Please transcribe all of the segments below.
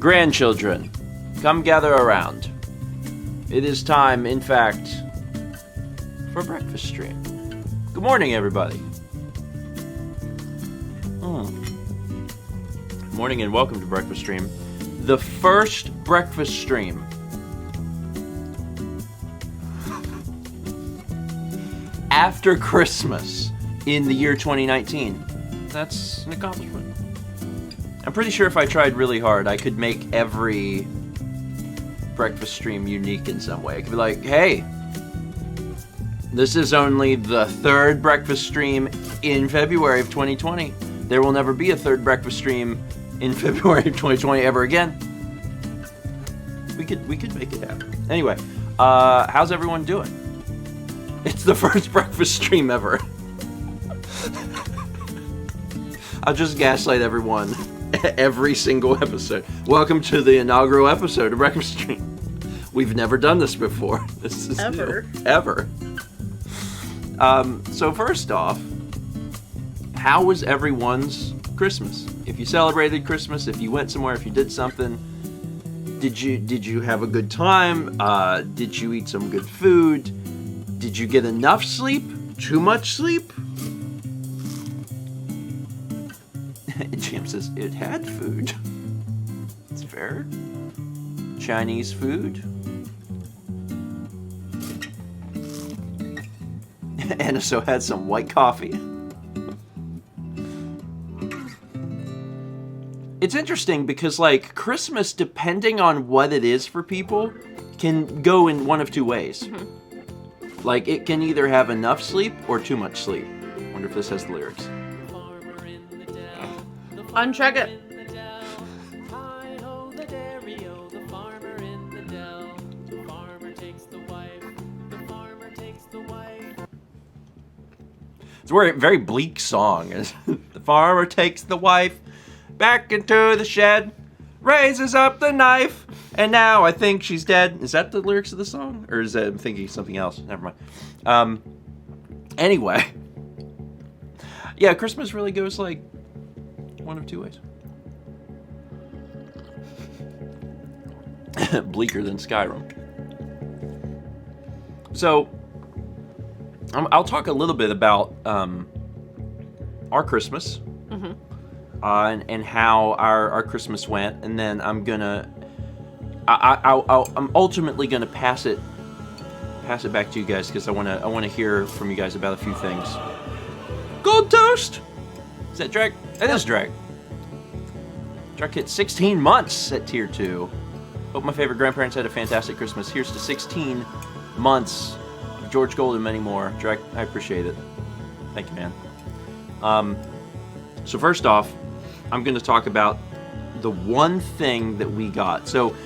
Grandchildren, come gather around. It is time, in fact, for breakfast stream. Good morning, everybody. Good morning and welcome to breakfast stream. The first breakfast stream after Christmas in the year 2019. That's an accomplishment. I'm pretty sure if I tried really hard, I could make every breakfast stream unique in some way. I could be like, hey, this is only the third breakfast stream in February of 2020. There will never be a third breakfast stream in February of 2020 ever again. We could make it happen. Anyway, how's everyone doing? It's the first breakfast stream ever. I'll just gaslight everyone every single episode. Welcome to the inaugural episode of Breakfast Stream. We've never done this before. This is ever. New. Ever. So first off, how was everyone's Christmas? If you celebrated Christmas, if you went somewhere, if you did something, did you have a good time? Did you eat some good food? Did you get enough sleep? Too much sleep? Jim says it had food. It's fair. Chinese food. And so had some white coffee. It's interesting because, like, Christmas, depending on what it is for people, can go in one of two ways. Mm-hmm. Like, it can either have enough sleep or too much sleep. I wonder if this has the lyrics. Uncheck it. It's a very bleak song. The farmer takes the wife back into the shed, raises up the knife, and now I think she's dead. Is that the lyrics of the song? Or is that, I'm thinking something else? Never mind. Anyway. Yeah, Christmas really goes like one of two ways. Bleaker than Skyrim. So, I'll talk a little bit about our Christmas. Mm-hmm. And how our Christmas went, and then I'm ultimately gonna pass it back to you guys because I wanna hear from you guys about a few things. Gold Toast! Is that Drake? That is Drake. Drake hit 16 months at Tier 2. Hope my favorite grandparents had a fantastic Christmas. Here's to 16 months of George Gold and many more. Drake, I appreciate it. Thank you, man. So first off, I'm going to talk about the one thing that we got. So,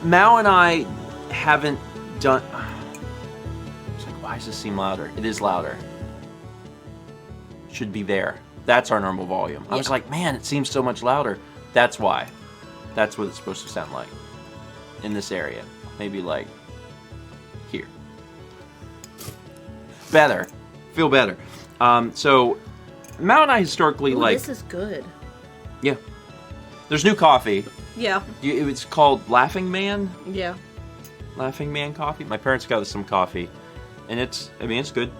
Mao and I haven't done... It's like, why does this seem louder? It is louder. Should be there. That's our normal volume. Yeah. I was like, man, it seems so much louder. That's why. That's what it's supposed to sound like. In this area. Maybe like here. Better. Feel better. So... Mao and I historically like... This is good. Yeah. There's new coffee. Yeah. It's called Laughing Man. Yeah. Laughing Man coffee. My parents got us some coffee. And it's good.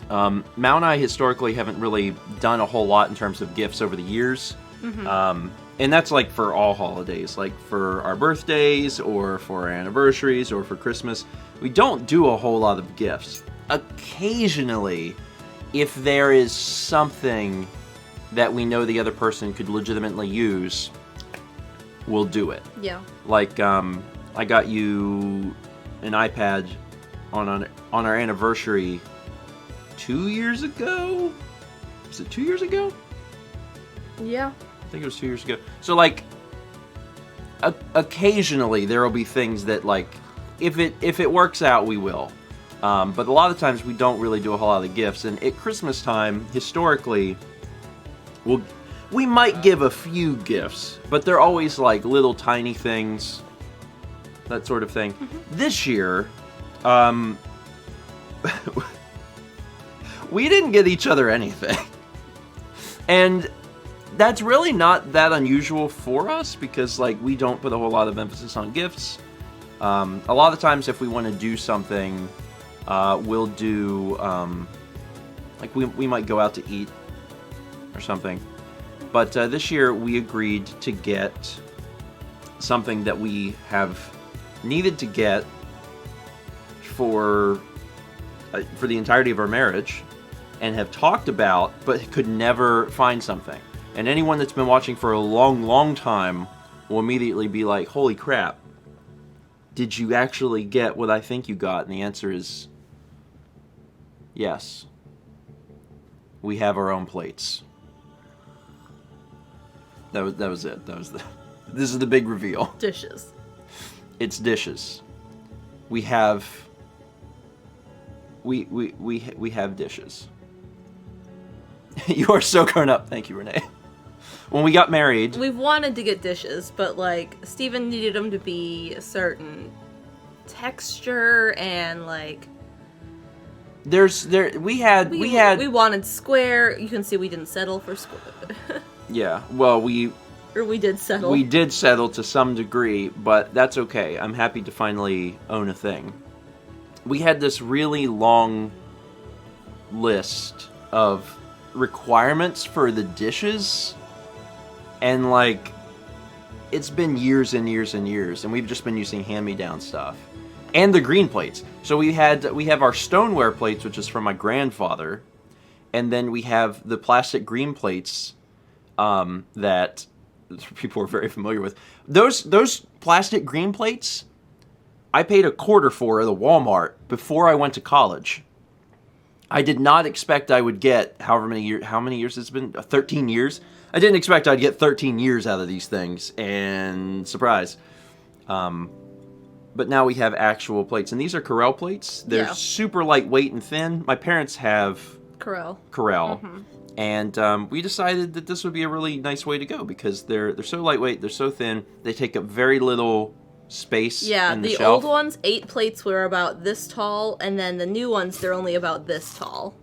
Mao and I historically haven't really done a whole lot in terms of gifts over the years. Mm-hmm. And that's like for all holidays. Like for our birthdays or for our anniversaries or for Christmas. We don't do a whole lot of gifts. Occasionally, if there is something that we know the other person could legitimately use, we'll do it. Yeah. Like, I got you an iPad on our anniversary 2 years ago? Was it 2 years ago? Yeah. I think it was 2 years ago. So, like, occasionally there will be things that, like, if it works out, we will. But a lot of times we don't really do a whole lot of gifts. And at Christmas time, historically, we might give a few gifts, but they're always like little tiny things, that sort of thing. Mm-hmm. This year, we didn't get each other anything. And that's really not that unusual for us because, like, we don't put a whole lot of emphasis on gifts. A lot of times if we want to do something, we'll do, like, we might go out to eat or something. But this year we agreed to get something that we have needed to get for the entirety of our marriage and have talked about, but could never find something. And anyone that's been watching for a long, long time will immediately be like, holy crap, did you actually get what I think you got? And the answer is yes. We have our own plates. That was it. This is the big reveal. Dishes. It's dishes. We have dishes. You are so grown up. Thank you, Renee. When we got married, We've wanted to get dishes, but like Stephen needed them to be a certain texture and like we wanted square. You can see we didn't settle for square. yeah. Well, we did settle. We did settle to some degree, but that's okay. I'm happy to finally own a thing. We had this really long list of requirements for the dishes, and like it's been years and years and years, and we've just been using hand-me-down stuff and the green plates. So we have our stoneware plates, which is from my grandfather, and then we have the plastic green plates that people are very familiar with. Those plastic green plates I paid $0.25 for at the Walmart before I went to college. I did not expect I would get how many years it's been? 13 years? I didn't expect I'd get 13 years out of these things, and surprise. But now we have actual plates, and these are Corel plates. They're super lightweight and thin. My parents have Corel. Mm-hmm. And we decided that this would be a really nice way to go because they're so lightweight, they're so thin, they take up very little space in the shelf. The old ones, 8 plates were about this tall, and then the new ones, they're only about this tall.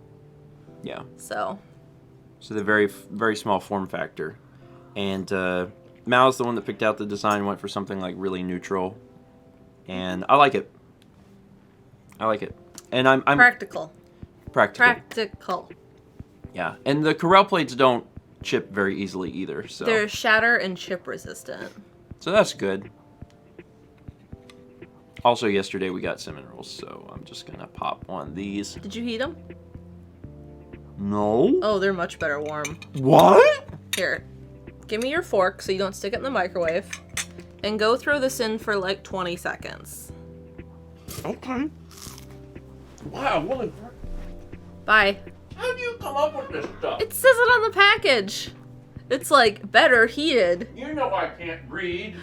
Yeah. So they're very, very small form factor. And Mal's the one that picked out the design, went for something like really neutral. And I like it. And I'm practical. Practical. Yeah. And the Corel plates don't chip very easily either. So they're shatter and chip resistant. So that's good. Also, yesterday we got cinnamon rolls, so I'm just gonna pop one of these. Did you heat them? No. Oh, they're much better warm. What? Here, give me your fork so you don't stick it in the microwave, and go throw this in for like 20 seconds. Okay. Wow, what a... Bye. How do you come up with this stuff? It says it on the package. It's like, better heated. You know I can't read.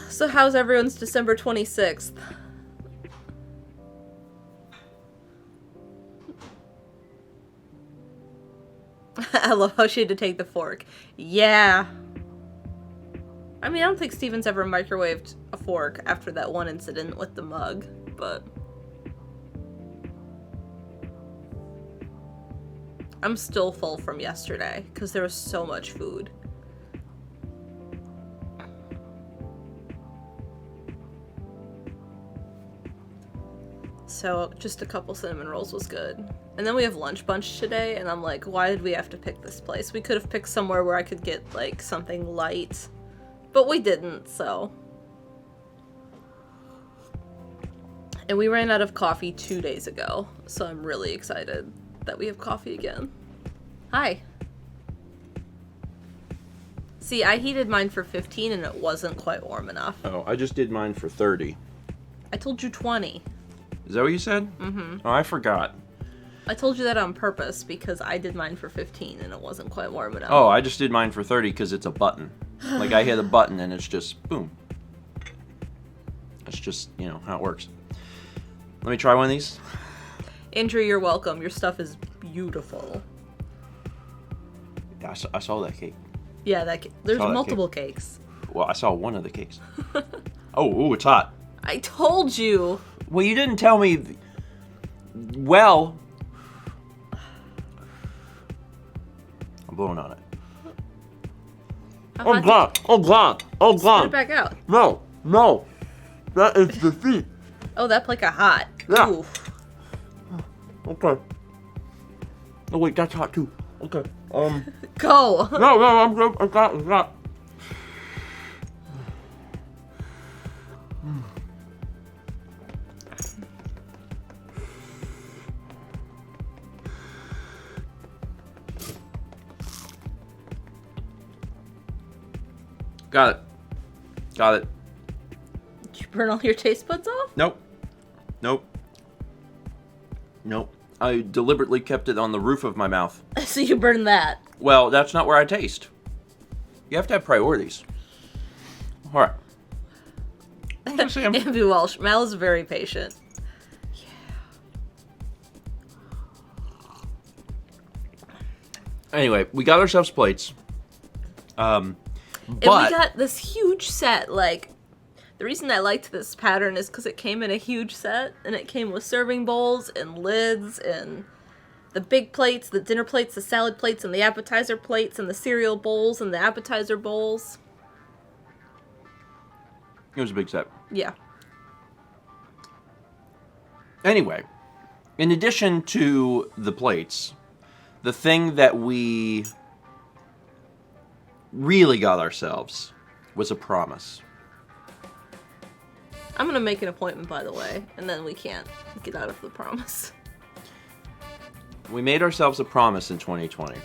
So how's everyone's December 26th? I love how she had to take the fork. Yeah. I mean, I don't think Steven's ever microwaved a fork after that one incident with the mug, but... I'm still full from yesterday, because there was so much food. So just a couple cinnamon rolls was good. And then we have lunch bunch today, and I'm like, why did we have to pick this place? We could have picked somewhere where I could get like something light, but we didn't, so. And we ran out of coffee 2 days ago, so I'm really excited that we have coffee again. Hi. See, I heated mine for 15 and it wasn't quite warm enough. Oh, I just did mine for 30. I told you 20. Is that what you said? Mm-hmm. Oh, I forgot. I told you that on purpose because I did mine for 15 and it wasn't quite warm enough. Oh, I just did mine for 30 because it's a button. Like, I hit a button and it's just, boom. That's just, you know, how it works. Let me try one of these. Andrew, you're welcome. Your stuff is beautiful. Yeah, I saw that cake. Yeah, there's multiple cakes. Well, I saw one of the cakes. Oh, it's hot. I told you. Well, you didn't tell me. Well, I'm blowing on it. How Oh hot god! Oh god! Oh Spit it god! back out. No! No! That is defeat. Oh, that plate got hot. Yeah. Ooh. Okay. Oh wait, that's hot too. Okay. Go. No, I'm good. I got. Got it. Got it. Did you burn all your taste buds off? Nope. Nope. Nope. I deliberately kept it on the roof of my mouth. So you burned that. Well, that's not where I taste. You have to have priorities. All right. I'm gonna say Amby Walsh. Mal is very patient. Anyway, we got ourselves plates. And we But got this huge set. Like, the reason I liked this pattern is because it came in a huge set, and it came with serving bowls and lids and the big plates, the dinner plates, the salad plates, and the appetizer plates, and the cereal bowls and the appetizer bowls. it was a big set. Yeah. Anyway, in addition to the plates, the thing that we really got ourselves was a promise. I'm gonna make an appointment, by the way, and then we can't get out of the promise. We made ourselves a promise in 2020.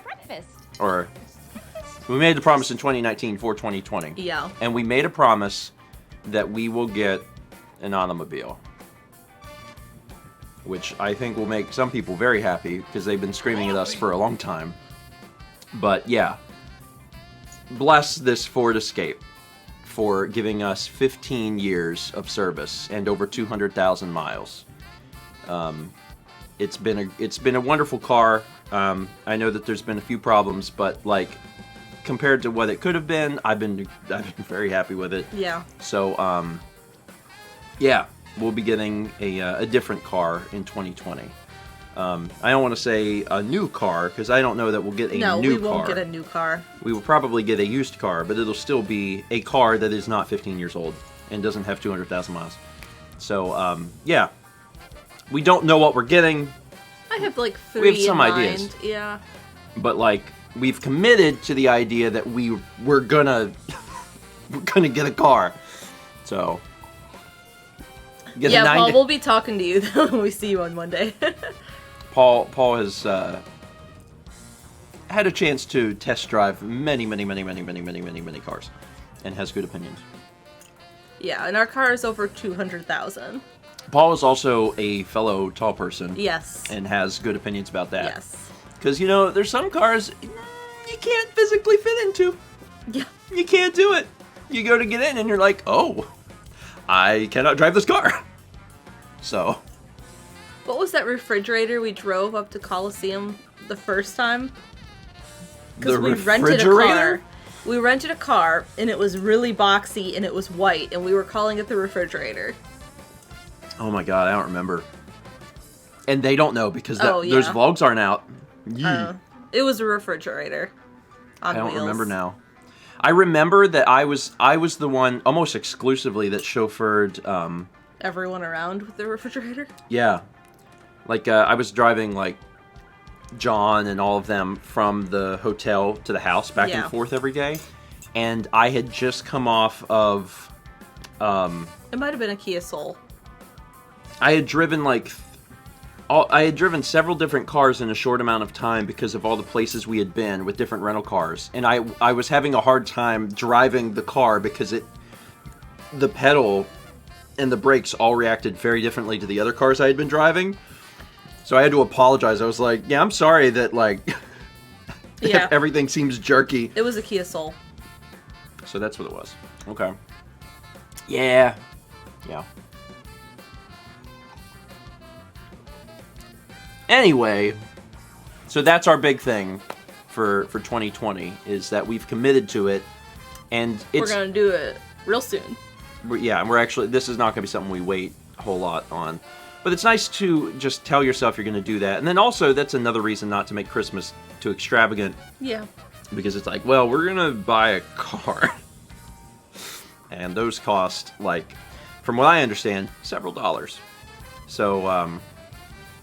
Breakfast. Or, we made the promise in 2019 for 2020. Yeah. And we made a promise that we will get an automobile. Which I think will make some people very happy, because they've been screaming at us for a long time. But yeah. Bless this Ford Escape for giving us 15 years of service and over 200,000 miles. It's been a wonderful car. I know that there's been a few problems, but like compared to what it could have been, I've been very happy with it. Yeah. So yeah, we'll be getting a different car in 2020. I don't want to say a new car, because I don't know that we'll get a new car. No, we won't get a new car. We will probably get a used car, but it'll still be a car that is not 15 years old and doesn't have 200,000 miles. So, yeah. We don't know what we're getting, I have like 3 We have some in ideas. mind. Yeah. but like we've committed to the idea that we're gonna get a car. So, get a Yeah, 9 Paul, we'll be talking to you when we see you on Monday. Paul has had a chance to test drive many cars, and has good opinions. Yeah, and our car is over 200,000. Paul is also a fellow tall person. Yes. And has good opinions about that. Yes. Because, you know, there's some cars you can't physically fit into. Yeah. You can't do it. You go to get in and you're like, oh, I cannot drive this car. So. What was that refrigerator we drove up to Coliseum the first time? Because we rented a car. We rented a car, and it was really boxy, and it was white, and we were calling it the refrigerator. Oh my god, I don't remember. And they don't know because Oh, yeah. those vlogs aren't out. It was a refrigerator on I don't wheels. remember now. I remember that I was the one almost exclusively that chauffeured. Everyone around with the refrigerator? Yeah, like I was driving like John and all of them from the hotel to the house back and forth every day, and I had just come off of. It might have been a Kia Soul. I had driven several different cars in a short amount of time because of all the places we had been with different rental cars, and I was having a hard time driving the car because the pedal and the brakes all reacted very differently to the other cars I had been driving. So I had to apologize. I was like, yeah, I'm sorry that like Yeah. everything seems jerky. It was a Kia Soul. So that's what it was. Okay. Yeah. Yeah. Anyway, so that's our big thing for 2020 is that we've committed to it, and We're gonna do it real soon. yeah, we're actually, this is not gonna be something we wait a whole lot on. But it's nice to just tell yourself you're going to do that. And then also, that's another reason not to make Christmas too extravagant. Yeah. Because it's like, well, we're going to buy a car. And those cost, like, from what I understand, several dollars. So,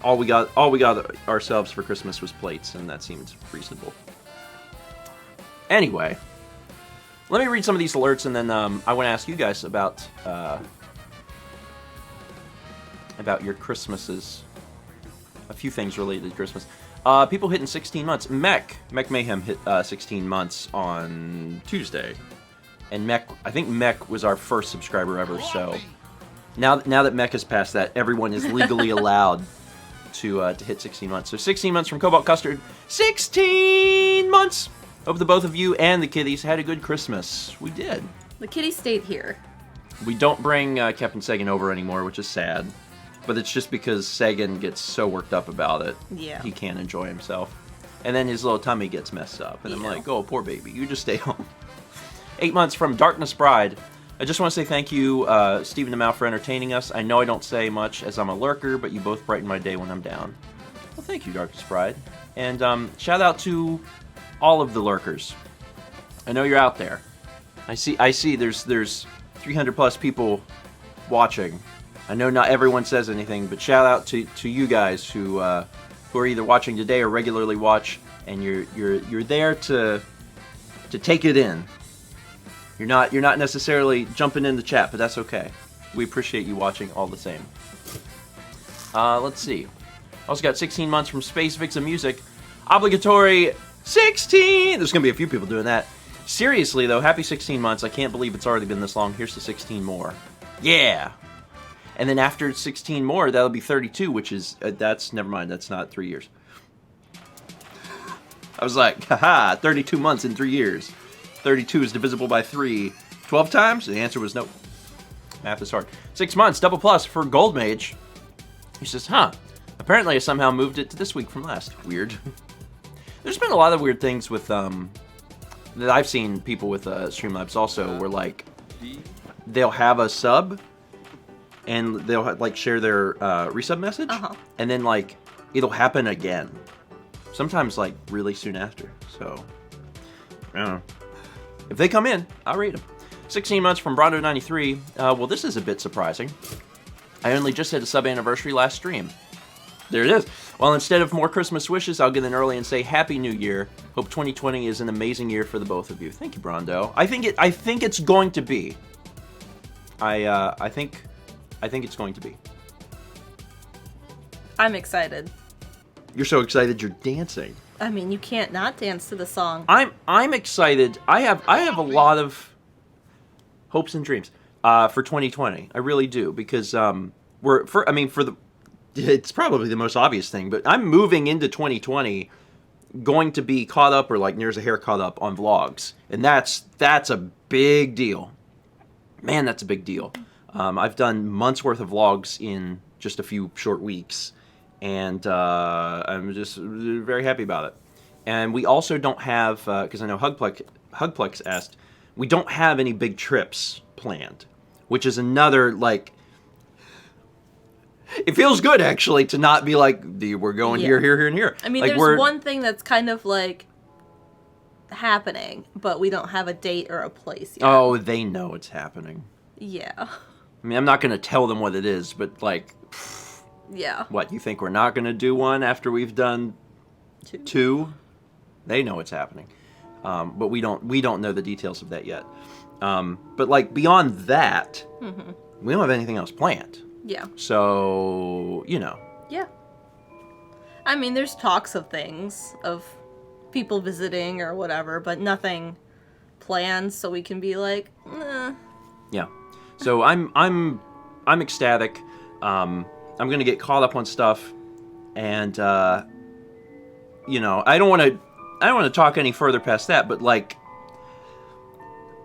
all we got ourselves for Christmas was plates, and that seemed reasonable. Anyway, let me read some of these alerts, and then I want to ask you guys about your Christmases. A few things related to Christmas. People hitting 16 months. Mech Mayhem hit 16 months on Tuesday. And I think Mech was our first subscriber ever, so now that Mech has passed that, everyone is legally allowed to hit 16 months. So 16 months from Cobalt Custard. 16 months! Hope the both of you and the kiddies had a good Christmas. We did. The kitty stayed here. We don't bring Captain Sagan over anymore, which is sad. But it's just because Sagan gets so worked up about it. Yeah. He can't enjoy himself. And then his little tummy gets messed up. And I'm like, oh, poor baby. You just stay home. 8 months from Darkness Bride. I just want to say thank you, Stephen the Mal, for entertaining us. I know I don't say much as I'm a lurker, but you both brighten my day when I'm down. Well, thank you, Darkness Bride. And shout out to all of the lurkers. I know you're out there. I see there's 300 plus people watching. I know not everyone says anything, but shout out to you guys who are either watching today or regularly watch, and you're there to take it in. You're not necessarily jumping in the chat, but that's okay. We appreciate you watching all the same. Let's see. Also got 16 months from Space Vixen Music. Obligatory 16! There's going to be a few people doing that. Seriously, though, happy 16 months. I can't believe it's already been this long. Here's to 16 more. Yeah! And then after 16 more, that'll be 32, which is... never mind, that's not 3 years. I was like, haha, 32 months in 3 years. 32 is divisible by 3. 12 times? The answer was nope. Math is hard. 6 months, double plus for Gold Mage. He says, apparently I somehow moved it to this week from last. Weird. There's been a lot of weird things with, that I've seen people with Streamlabs also, where, like, they'll have a sub, and they'll, like, share their resub message, and then, like, it'll happen again. Sometimes, like, really soon after. So, I don't know. If they come in, I'll read them. 16 months from Brondo93. Well, this is a bit surprising. I only just had a sub anniversary last stream. There it is. Well, instead of more Christmas wishes, I'll get in early and say Happy New Year. Hope 2020 is an amazing year for the both of you. Thank you, Brondo. I think it's going to be. I think it's going to be. I'm excited. You're so excited you're dancing. I mean, you can't not dance to the song. I'm excited. I have a lot of hopes and dreams for 2020. I really do, because it's probably the most obvious thing, but I'm moving into 2020 going to be caught up, or like near as a hair caught up on vlogs, and that's a big deal. Man, that's a big deal. I've done months worth of vlogs in just a few short weeks, and I'm just very happy about it. And we also don't have, because I know Hugplex asked, we don't have any big trips planned, which is another, like, it feels good, actually, to not be like, we're going here, and here. I mean, like, there's one thing that's kind of, like, happening, but we don't have a date or a place yet. Oh, they know it's happening. Yeah. I mean, I'm not going to tell them what it is, but, like, yeah. What, you think we're not going to do one after we've done two? They know it's happening. But we don't know the details of that yet. But, like, beyond that, we don't have anything else planned. Yeah. So, you know. Yeah. I mean, there's talks of things, of people visiting or whatever, but nothing planned, so we can be like, nah. Yeah. So I'm ecstatic. I'm gonna get caught up on stuff, and you know, I don't want to talk any further past that, but, like,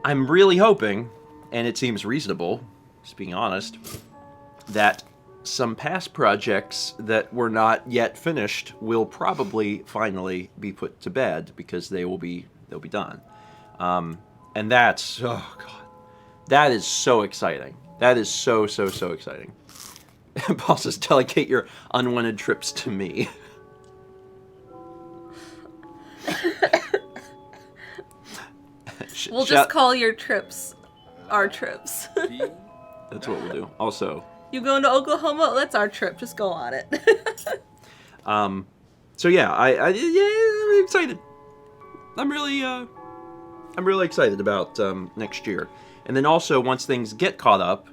I'm really hoping, and it seems reasonable, just being honest, that some past projects that were not yet finished will probably finally be put to bed, because they'll be done. And that's, oh god, that is so exciting. That is so exciting. Paul says, delegate your unwanted trips to me. We'll just call your trips our trips. That's what we'll do. Also, you going to Oklahoma? That's our trip. Just go on it. So yeah, I'm excited. I'm really excited about next year. And then also, once things get caught up,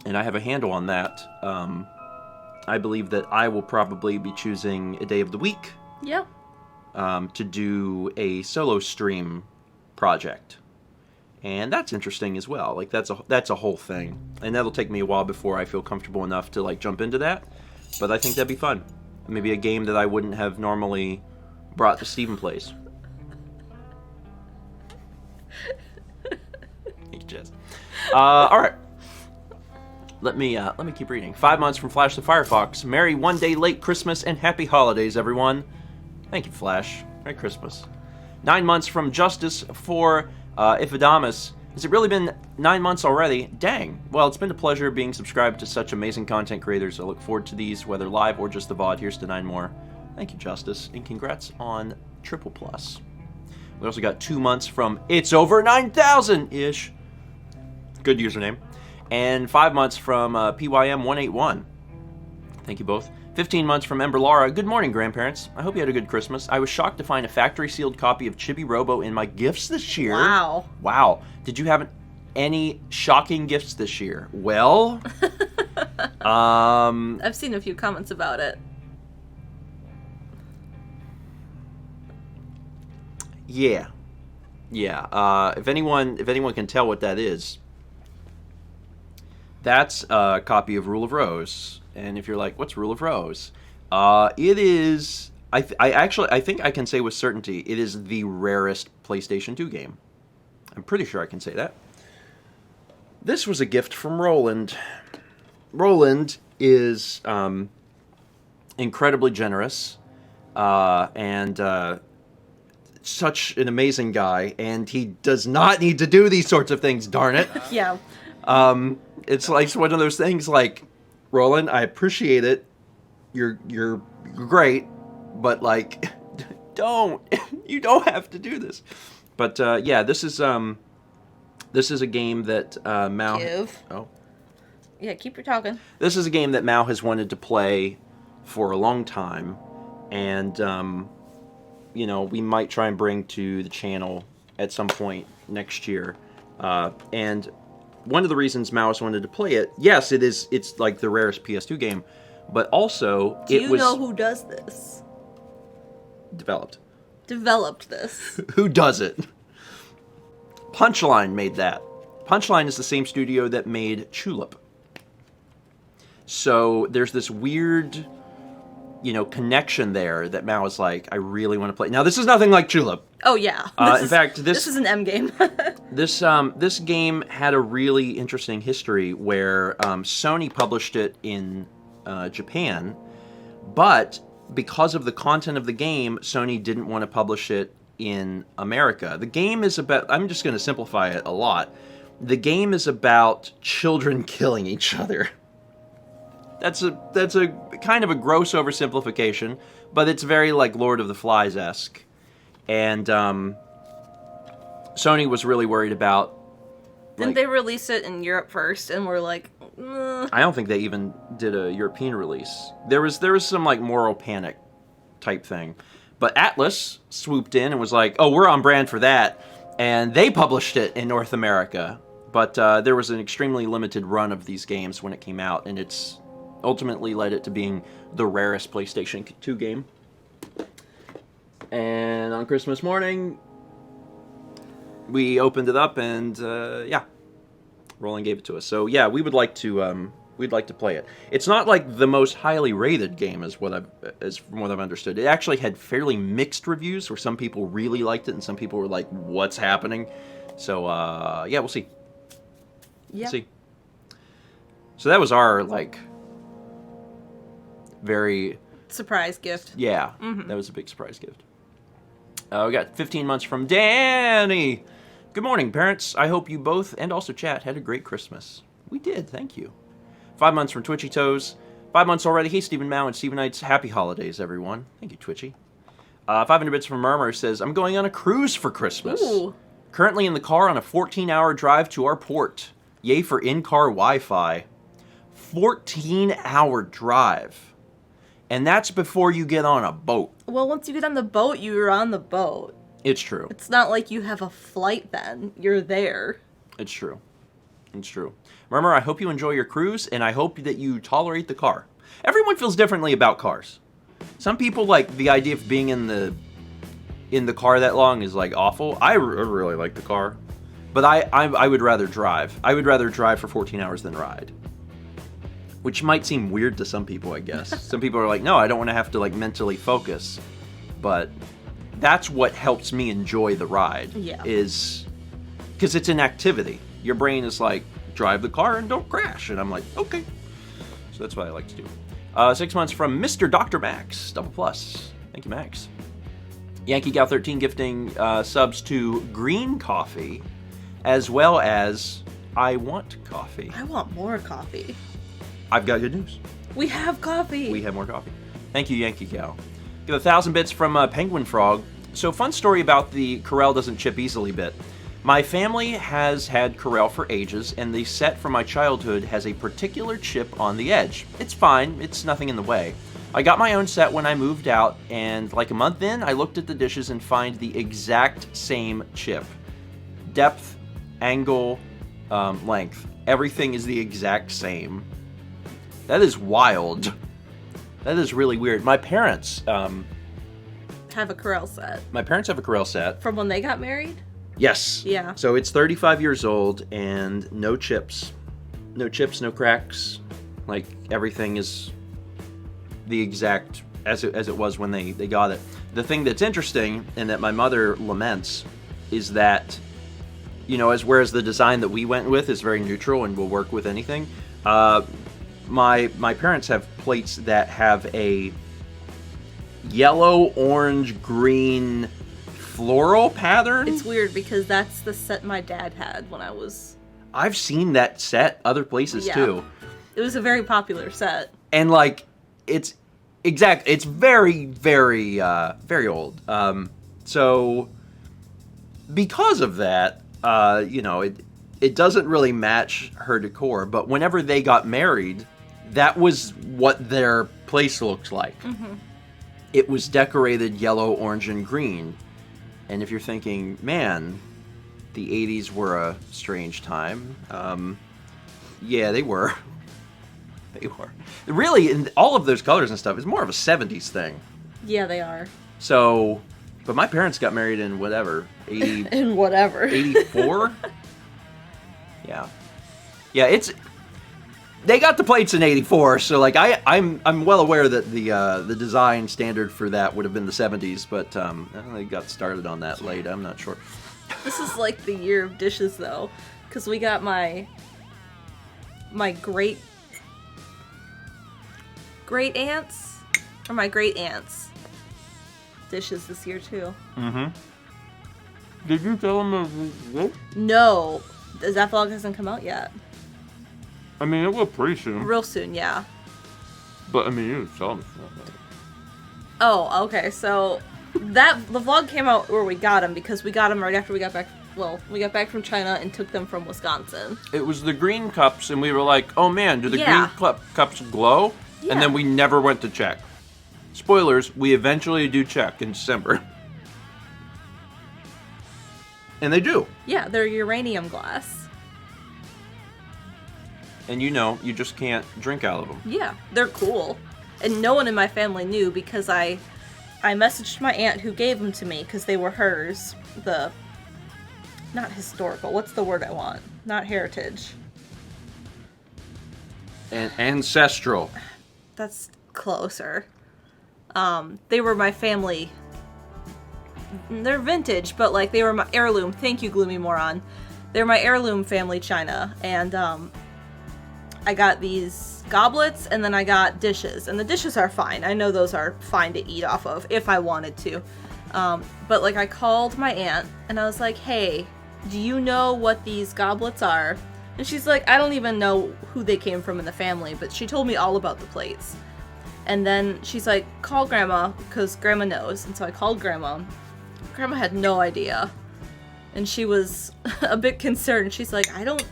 and I have a handle on that, I believe that I will probably be choosing a day of the week. Yeah. To do a solo stream project. And that's interesting as well. Like that's a whole thing. And that'll take me a while before I feel comfortable enough to like jump into that. But I think that'd be fun. Maybe a game that I wouldn't have normally brought to Stephen Plays. Thank you, Jess. All right. Let me keep reading. 5 months from Flash the Firefox. Merry one day late Christmas and happy holidays, everyone. Thank you, Flash. Merry Christmas. 9 months from Justice for Ifadamus. Has it really been 9 months already? Dang. Well, it's been a pleasure being subscribed to such amazing content creators. I look forward to these, whether live or just the VOD. Here's to 9 more. Thank you, Justice. And congrats on Triple Plus. We also got 2 months from It's Over 9,000-ish. Good username. And 5 months from PYM181. Thank you both. 15 months from Ember Lara. Good morning, grandparents. I hope you had a good Christmas. I was shocked to find a factory-sealed copy of Chibi Robo in my gifts this year. Wow. Wow. Did you have any shocking gifts this year? Well, I've seen a few comments about it. Yeah. If anyone can tell what that is, that's a copy of Rule of Rose. And if you're like, what's Rule of Rose? It is, I think I can say with certainty, it is the rarest PlayStation 2 game. I'm pretty sure I can say that. This was a gift from Roland. Roland is incredibly generous and such an amazing guy, and he does not need to do these sorts of things, darn it. Yeah. It's like one of those things like, Roland, I appreciate it. You're great, but like, you don't have to do this. But yeah, this is a game that Mao. Oh. Yeah, keep your talking. This is a game that Mao has wanted to play for a long time, and we might try and bring to the channel at some point next year. And one of the reasons Mao has wanted to play it, yes, it's like the rarest PS2 game, but also Do you know who does this? Developed this. Who does it? Punchline made that. Punchline is the same studio that made Tulip. So there's this weird, connection there that Mao is like, I really want to play. Now, this is nothing like Tulip. Oh, yeah. In fact, this is an M game. This game had a really interesting history where Sony published it in Japan, but because of the content of the game, Sony didn't want to publish it in America. The game is about, I'm just going to simplify it a lot, the game is about children killing each other. That's a kind of a gross oversimplification, but it's very like Lord of the Flies-esque. And Sony was really worried about... Didn't they release it in Europe first, and we're like... I don't think they even did a European release. There was some like moral panic type thing. But Atlas swooped in and was like, oh, we're on brand for that. And they published it in North America. But there was an extremely limited run of these games when it came out, and it's ultimately led it to being the rarest PlayStation 2 game. And on Christmas morning, we opened it up, and Roland gave it to us. So yeah, we'd like to play it. It's not like the most highly rated game, from what I've understood. It actually had fairly mixed reviews, where some people really liked it, and some people were like, "What's happening?" So yeah, we'll see. Yeah. We'll see. So that was our very surprise gift. Yeah, That was a big surprise gift. We got 15 months from Danny. Good morning, parents. I hope you both, and also chat, had a great Christmas. We did, thank you. 5 months from Twitchy Toes. 5 months already. Hey, Stephen Mao and Stephen Knights. Happy holidays, everyone. Thank you, Twitchy. 500 bits from Murmur says, I'm going on a cruise for Christmas. Ooh. Currently in the car on a 14-hour drive to our port. Yay for in-car Wi-Fi. 14-hour drive. And that's before you get on a boat. Well, once you get on the boat, you're on the boat. It's true. It's not like you have a flight then. You're there. It's true. It's true. Murmur, I hope you enjoy your cruise, and I hope that you tolerate the car. Everyone feels differently about cars. Some people like the idea of being in the car that long is like awful. I really like the car, but I would rather drive. I would rather drive for 14 hours than ride, which might seem weird to some people, I guess. Some people are like, no, I don't want to have to like mentally focus, but that's what helps me enjoy the ride. Yeah. Is because it's an activity. Your brain is like, drive the car and don't crash, and I'm like, okay. So that's what I like to do. 6 months from Mr. Dr. Max, double plus. Thank you, Max. Yankee Gal 13 gifting subs to Green Coffee, as well as I Want Coffee. I want more coffee. I've got good news. We have coffee. We have more coffee. Thank you, Yankee Gal. Give 1,000 bits from Penguin Frog. So, fun story about the Corel doesn't chip easily bit. My family has had Corel for ages, and the set from my childhood has a particular chip on the edge. It's fine, it's nothing in the way. I got my own set when I moved out, and like a month in, I looked at the dishes and find the exact same chip. Depth, angle, length. Everything is the exact same. That is wild. That is really weird. My parents have a Corel set. My parents have a Corel set. From when they got married? Yes. Yeah. So it's 35 years old and no chips. No chips, no cracks. Like, everything is the exact as it was when they got it. The thing that's interesting and that my mother laments is that, you know, whereas the design that we went with is very neutral and will work with anything, my parents have plates that have a yellow, orange, green floral pattern. It's weird because that's the set my dad had when I was... I've seen that set other places too. It was a very popular set. And like, it's very, very, very old. So because of that, you know, it doesn't really match her decor, but whenever they got married, that was what their place looked like. Mm-hmm. It was decorated yellow, orange, and green. And if you're thinking, man, the 80s were a strange time, yeah, they were. They were. Really, in all of those colors and stuff, is more of a 70s thing. Yeah, they are. So, but my parents got married in whatever, 80... in whatever. 84? Yeah. Yeah, they got the plates in 84, so like I'm well aware that the design standard for that would have been the 70s, but they got started on that late. I'm not sure. This is like the year of dishes though, because we got my great aunts or my great aunts dishes this year too. Mm-hmm. Did you tell them? No, that vlog hasn't come out yet. I mean, it will pretty soon. Real soon, yeah. But I mean, you tell them. Oh, okay. So the vlog came out where we got them because we got them right after we got back. Well, we got back from China and took them from Wisconsin. It was the green cups, and we were like, "Oh man, do the Yeah. green cups glow?" Yeah. And then we never went to check. Spoilers: we eventually do check in December, and they do. Yeah, they're uranium glass. And you know, you just can't drink out of them. Yeah, they're cool. And no one in my family knew because I messaged my aunt who gave them to me because they were hers. Not historical. What's the word I want? Not heritage. And ancestral. That's closer. They were my family. They're vintage, but like they were my heirloom. Thank you, Gloomy Moron. They're my heirloom family china, and I got these goblets, and then I got dishes, and the dishes are fine. I know those are fine to eat off of if I wanted to. But like I called my aunt, and I was like, "Hey, do you know what these goblets are? And she's like, I don't even know who they came from in the family, but she told me all about the plates. And then she's like, call Grandma, because Grandma knows. And so I called Grandma. Grandma had no idea. And she was a bit concerned. She's like, I don't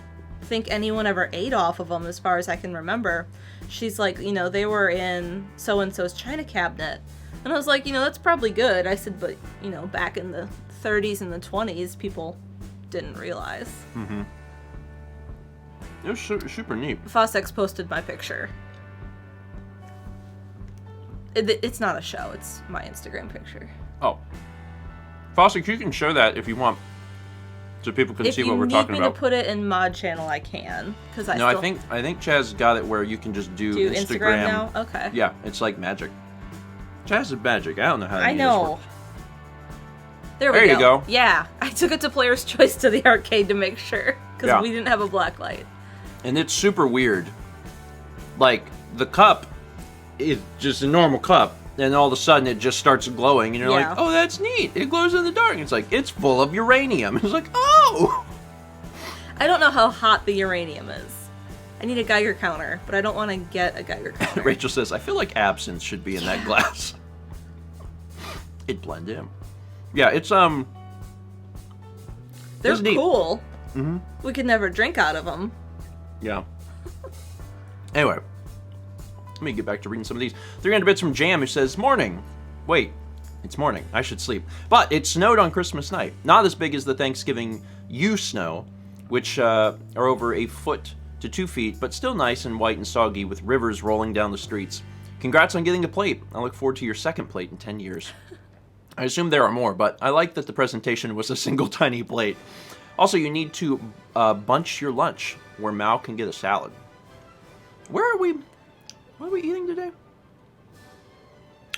think anyone ever ate off of them as far as I can remember. She's like, you know, they were in so-and-so's china cabinet. And I was like, you know, that's probably good. I said, but, you know, back in the 30s and the 20s, people didn't realize. Mm-hmm. It was super neat. Fossex posted my picture. It's not a show. It's my Instagram picture. Oh. Fossex, you can show that if you want, so people can see what we're talking about. If you need me to put it in Mod Channel, I can. I think Chaz got it where you can just do Instagram now? Okay. Yeah, it's like magic. Chaz is magic. I don't know how to I know. There you go. Yeah. I took it to Player's Choice to the arcade to make sure, because we didn't have a black light. And it's super weird. Like, the cup is just a normal cup, and all of a sudden it just starts glowing, and you're like, oh, that's neat. It glows in the dark. And it's like, it's full of uranium. It's like, oh! I don't know how hot the uranium is. I need a Geiger counter, but I don't want to get a Geiger counter. Rachel says, I feel like absinthe should be in that glass. It'd blend in. Yeah, it's, They're neat. cool. Mm-hmm. We could never drink out of them. Yeah. Anyway, let me get back to reading some of these. 300 bits from Jam, who says, morning. Wait, it's morning. I should sleep. But it snowed on Christmas night. Not as big as the Thanksgiving snow, which are over 1 foot to 2 feet, but still nice and white and soggy with rivers rolling down the streets. Congrats on getting a plate. I look forward to your second plate in 10 years. I assume there are more, but I like that the presentation was a single tiny plate. Also, you need to bunch your lunch where Mal can get a salad. What are we eating today?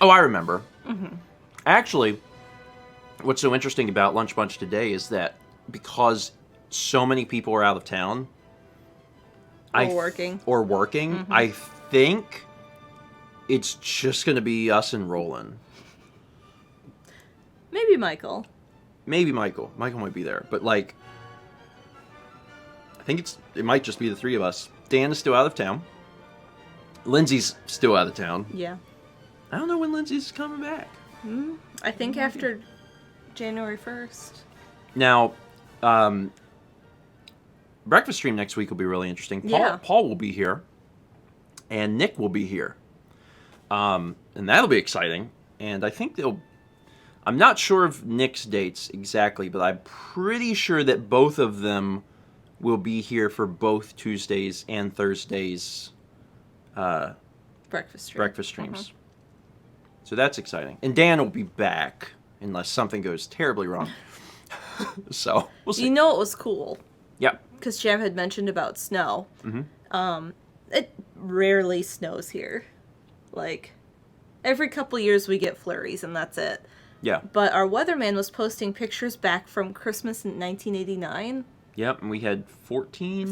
Oh, I remember. Mm-hmm. Actually, what's so interesting about Lunch Bunch today is that because so many people are out of town... working. Mm-hmm. I think it's just going to be us and Roland. Maybe Michael. Michael might be there, but like, I think it might just be the three of us. Dan is still out of town. Lindsay's still out of town. Yeah. I don't know when Lindsay's coming back. I think after January 1st. Now, breakfast stream next week will be really interesting. Paul will be here, and Nick will be here, and that'll be exciting. And I think I'm not sure of Nick's dates exactly, but I'm pretty sure that both of them will be here for both Tuesdays and Thursdays breakfast streams. Mm-hmm. So that's exciting. And Dan will be back unless something goes terribly wrong. So we'll see. You know what was cool? Yeah. Because Jam had mentioned about snow. Mm-hmm. It rarely snows here. Like, every couple years we get flurries and that's it. Yeah. But our weatherman was posting pictures back from Christmas in 1989. Yep, and we had 14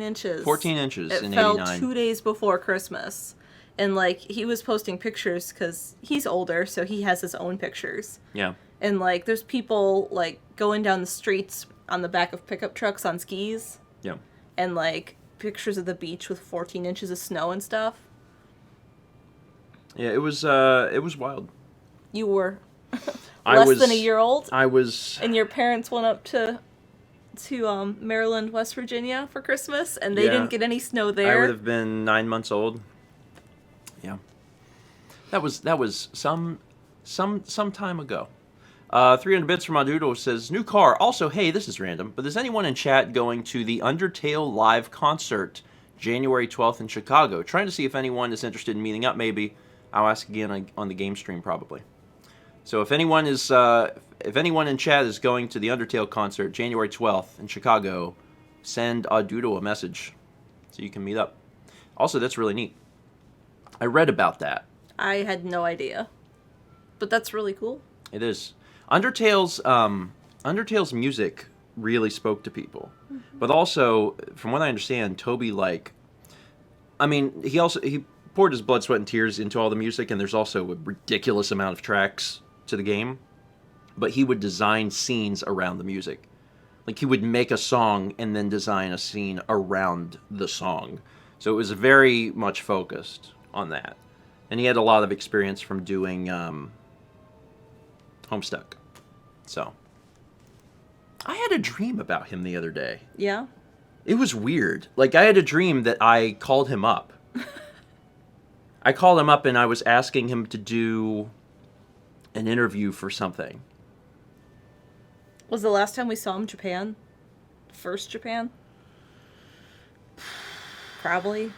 inches. 14 inches it in fell 89. 2 days before Christmas. And, like, he was posting pictures because he's older, so he has his own pictures. Yeah. And, like, there's people, like, going down the streets on the back of pickup trucks on skis. Yeah. And, like, pictures of the beach with 14 inches of snow and stuff. Yeah, it was wild. You were less than a year old? I was... And your parents went up to Maryland, West Virginia for Christmas, and they didn't get any snow there. I would have been 9 months old. Yeah. That was some time ago. 300 bits from Adudo says, new car. Also, hey, this is random, but is anyone in chat going to the Undertale live concert January 12th in Chicago? Trying to see if anyone is interested in meeting up, maybe. I'll ask again on the game stream, probably. So if anyone in chat is going to the Undertale concert January 12th in Chicago, send Adudo a message so you can meet up. Also, that's really neat. I read about that. I had no idea. But that's really cool. It is. Undertale's music really spoke to people. Mm-hmm. But also, from what I understand, Toby, he poured his blood, sweat, and tears into all the music, and there's also a ridiculous amount of tracks to the game. But he would design scenes around the music. Like, he would make a song and then design a scene around the song. So it was very much focused on that. And he had a lot of experience from doing Homestuck. So, I had a dream about him the other day. Yeah? It was weird. Like, I had a dream that I called him up. I called him up and I was asking him to do an interview for something. Was the last time we saw him Japan? First Japan? Probably.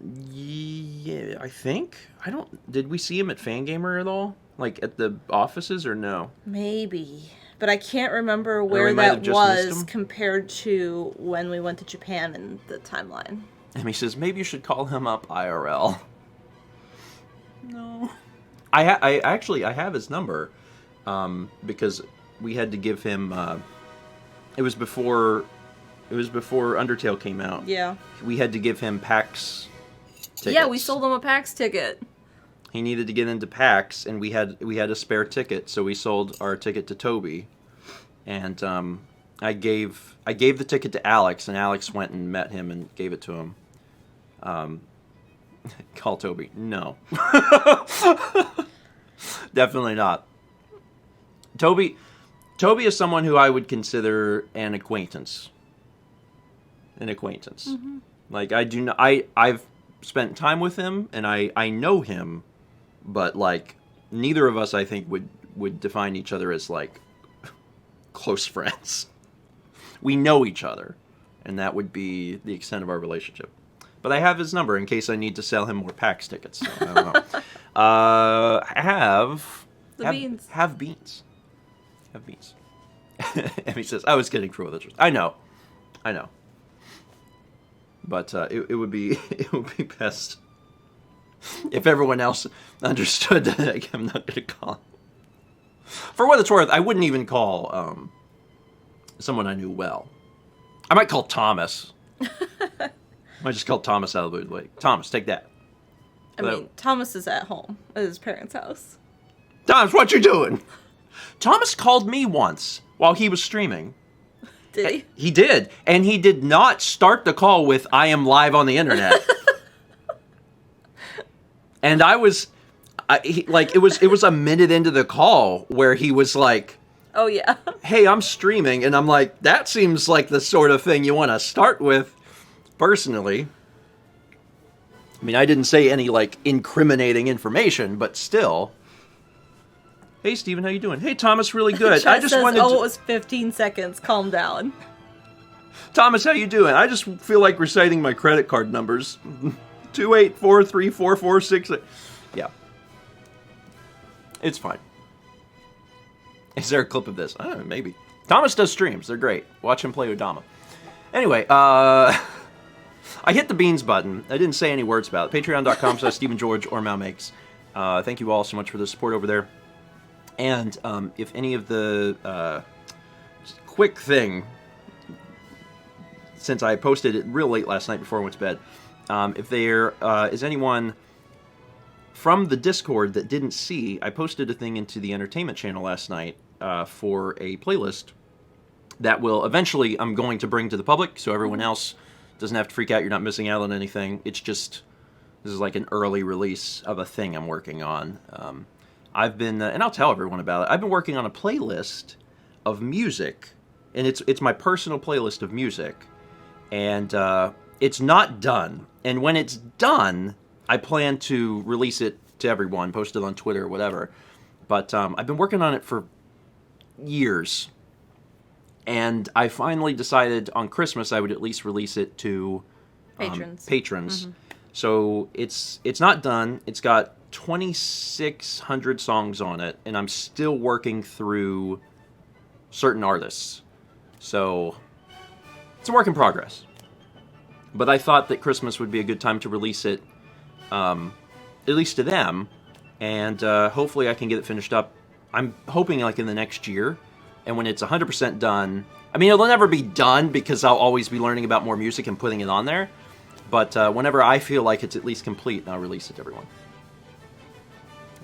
Yeah, I think. I don't... Did we see him at Fangamer at all? Like, at the offices, or no? Maybe. But I can't remember we where might have that just missed was him. compared to when we went to Japan in the timeline. And he says, maybe you should call him up IRL. No. I actually have his number. Because we had to give him... it was before Undertale came out. Yeah. We had to give him PAX tickets. Yeah, we sold him a PAX ticket. He needed to get into PAX, and we had a spare ticket, so we sold our ticket to Toby. And I gave the ticket to Alex, and Alex went and met him and gave it to him. Call Toby. No. Definitely not. Toby is someone who I would consider an acquaintance. Mm-hmm. Like, I've spent time with him, and I know him, but, like, neither of us, I think, would define each other as, like, close friends. We know each other, and that would be the extent of our relationship. But I have his number in case I need to sell him more PAX tickets. So I don't know. Beans. Have beans. Have beans. And he says, I was kidding for what it's worth. I know. But it would be best if everyone else understood that, like, I'm not going to call him. For what it's worth, I wouldn't even call someone I knew well. I might call Thomas. I might just call Thomas out of the blue. Like, Thomas, take that. I mean, Thomas is at home at his parents' house. Thomas, what you doing? Thomas called me once while he was streaming. Did he? He did, and he did not start the call with "I am live on the internet." And it was a minute into the call where he was like, Oh, yeah. "Hey, I'm streaming," and I'm like, "That seems like the sort of thing you want to start with." Personally, I mean, I didn't say any, like, incriminating information, but still. Hey, Steven, how you doing? Hey, Thomas, really good. I just wanted it to... was 15 seconds. Calm down. Thomas, how you doing? I just feel like reciting my credit card numbers. 2843446. Yeah. It's fine. Is there a clip of this? I don't know, maybe. Thomas does streams. They're great. Watch him play Odama. Anyway, I hit the beans button. I didn't say any words about it. Patreon.com/StephenGeorge or Malmakes. Thank you all so much for the support over there. And if any of the quick thing, since I posted it real late last night before I went to bed, if there is anyone from the Discord that didn't see, I posted a thing into the entertainment channel last night for a playlist that will eventually, I'm going to bring to the public, so everyone else doesn't have to freak out. You're not missing out on anything. It's just, this is like an early release of a thing I'm working on. I've been, and I'll tell everyone about it, I've been working on a playlist of music, and it's my personal playlist of music, and it's not done. And when it's done, I plan to release it to everyone, post it on Twitter or whatever. But I've been working on it for years, and I finally decided on Christmas I would at least release it to patrons. Mm-hmm. So it's not done. It's got 2,600 songs on it, and I'm still working through certain artists. So it's a work in progress. But I thought that Christmas would be a good time to release it, at least to them, and hopefully I can get it finished up. I'm hoping like in the next year, and when it's 100% done, I mean, it'll never be done because I'll always be learning about more music and putting it on there, but whenever I feel like it's at least complete, I'll release it to everyone.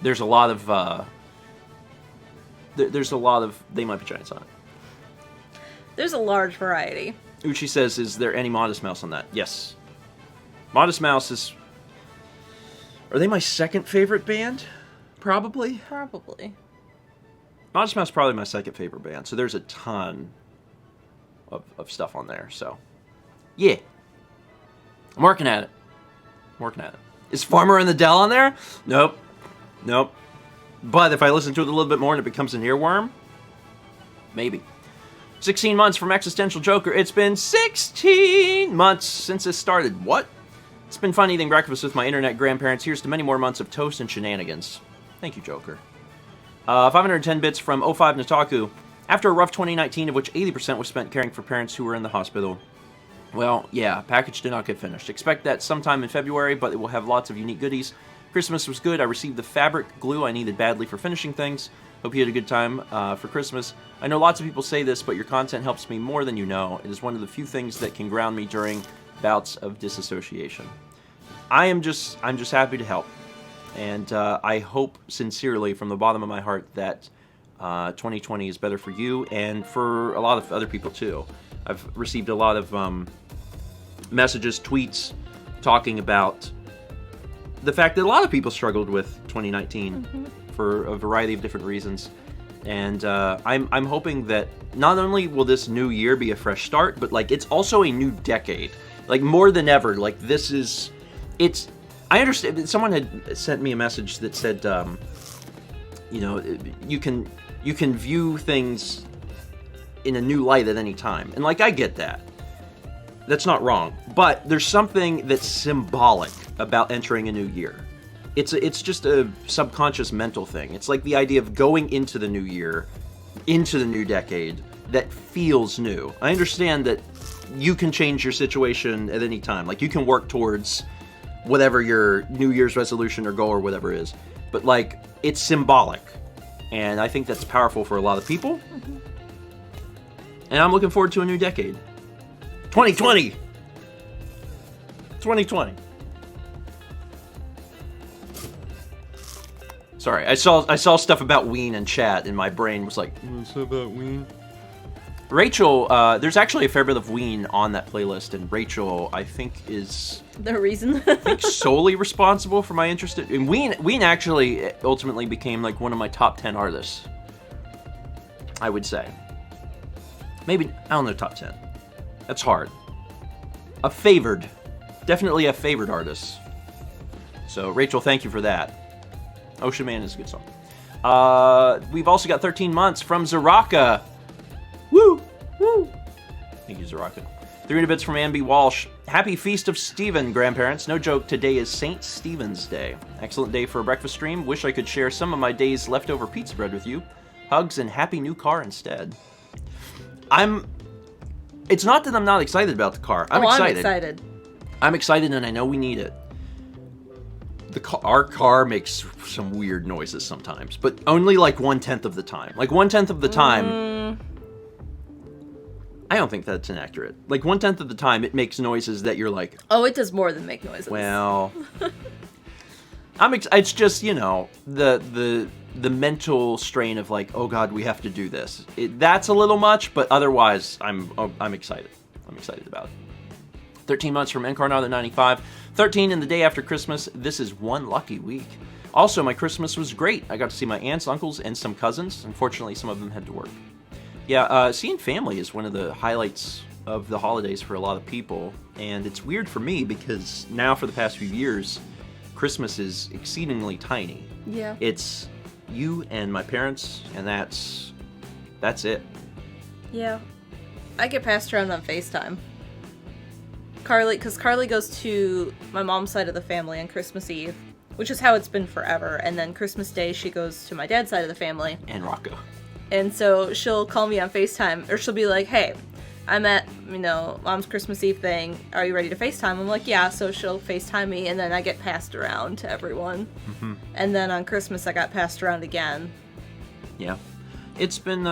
There's a lot of They Might Be Giants on it. There's a large variety. Uchi says, is there any Modest Mouse on that? Yes. Modest Mouse is... Are they my second favorite band? Probably. Probably. Modest Mouse is probably my second favorite band, so there's a ton of stuff on there, so... Yeah. I'm working at it. Is Farmer in the Dell on there? Nope. But if I listen to it a little bit more and it becomes an earworm, maybe. 16 months from Existential Joker. It's been 16 months since this started. What? It's been fun eating breakfast with my internet grandparents. Here's to many more months of toast and shenanigans. Thank you, Joker. 510 bits from 05 Nataku. After a rough 2019, of which 80% was spent caring for parents who were in the hospital. Well, yeah, package did not get finished. Expect that sometime in February, but it will have lots of unique goodies. Christmas was good. I received the fabric glue I needed badly for finishing things. Hope you had a good time for Christmas. I know lots of people say this, but your content helps me more than you know. It is one of the few things that can ground me during bouts of disassociation. I'm just happy to help. And I hope sincerely from the bottom of my heart that 2020 is better for you and for a lot of other people too. I've received a lot of messages, tweets, talking about the fact that a lot of people struggled with 2019 for a variety of different reasons. And I'm hoping that not only will this new year be a fresh start, but like it's also a new decade. Like more than ever, like this is, it's, I understand, someone had sent me a message that said, you know, you can view things in a new light at any time. And like, I get that. That's not wrong. But there's something that's symbolic about entering a new year. It's just a subconscious mental thing. It's like the idea of going into the new year, into the new decade, that feels new. I understand that you can change your situation at any time. Like, you can work towards whatever your New Year's resolution or goal or whatever is. But, like, it's symbolic. And I think that's powerful for a lot of people. And I'm looking forward to a new decade. 2020! 2020. Sorry, I saw stuff about Ween in chat, and my brain was like, What's about Ween? Rachel, there's actually a fair bit of Ween on that playlist, and Rachel, I think, is The reason. solely responsible for my interest in Ween actually ultimately became like one of my top 10 artists, I would say. Maybe, I don't know, top 10. That's hard. Definitely a favored artist. So, Rachel, thank you for that. Ocean Man is a good song. We've also got 13 months from Zaraka. Woo! Woo! Thank you, Zaraka. 300 bits from Amby Walsh. Happy Feast of Stephen, grandparents. No joke, today is St. Stephen's Day. Excellent day for a breakfast stream. Wish I could share some of my day's leftover pizza bread with you. Hugs and happy new car instead. It's not that I'm not excited about the car. I'm excited. I'm excited, and I know we need it. Our car makes some weird noises sometimes, but only like 1/10 of the time. Like 1/10 of the time. I don't think that's inaccurate. Like 1/10 of the time, it makes noises that you're like, Oh, it does more than make noises. well, it's just, you know, the mental strain of like, oh God, we have to do this. That's a little much, but otherwise, I'm excited. I'm excited about it. 13 months from Encarnado95. 13 in the day after Christmas. This is one lucky week. Also, my Christmas was great. I got to see my aunts, uncles, and some cousins. Unfortunately, some of them had to work. Yeah, seeing family is one of the highlights of the holidays for a lot of people. And it's weird for me because now for the past few years, Christmas is exceedingly tiny. Yeah. It's you and my parents, and that's it. Yeah. I get passed around on FaceTime. Because Carly goes to my mom's side of the family on Christmas Eve, which is how it's been forever. And then Christmas Day, she goes to my dad's side of the family. And Rocco. And so she'll call me on FaceTime, or she'll be like, hey, I'm at, Mom's Christmas Eve thing. Are you ready to FaceTime? I'm like, yeah. So she'll FaceTime me, and then I get passed around to everyone. Mm-hmm. And then on Christmas, I got passed around again. Yeah. It's been,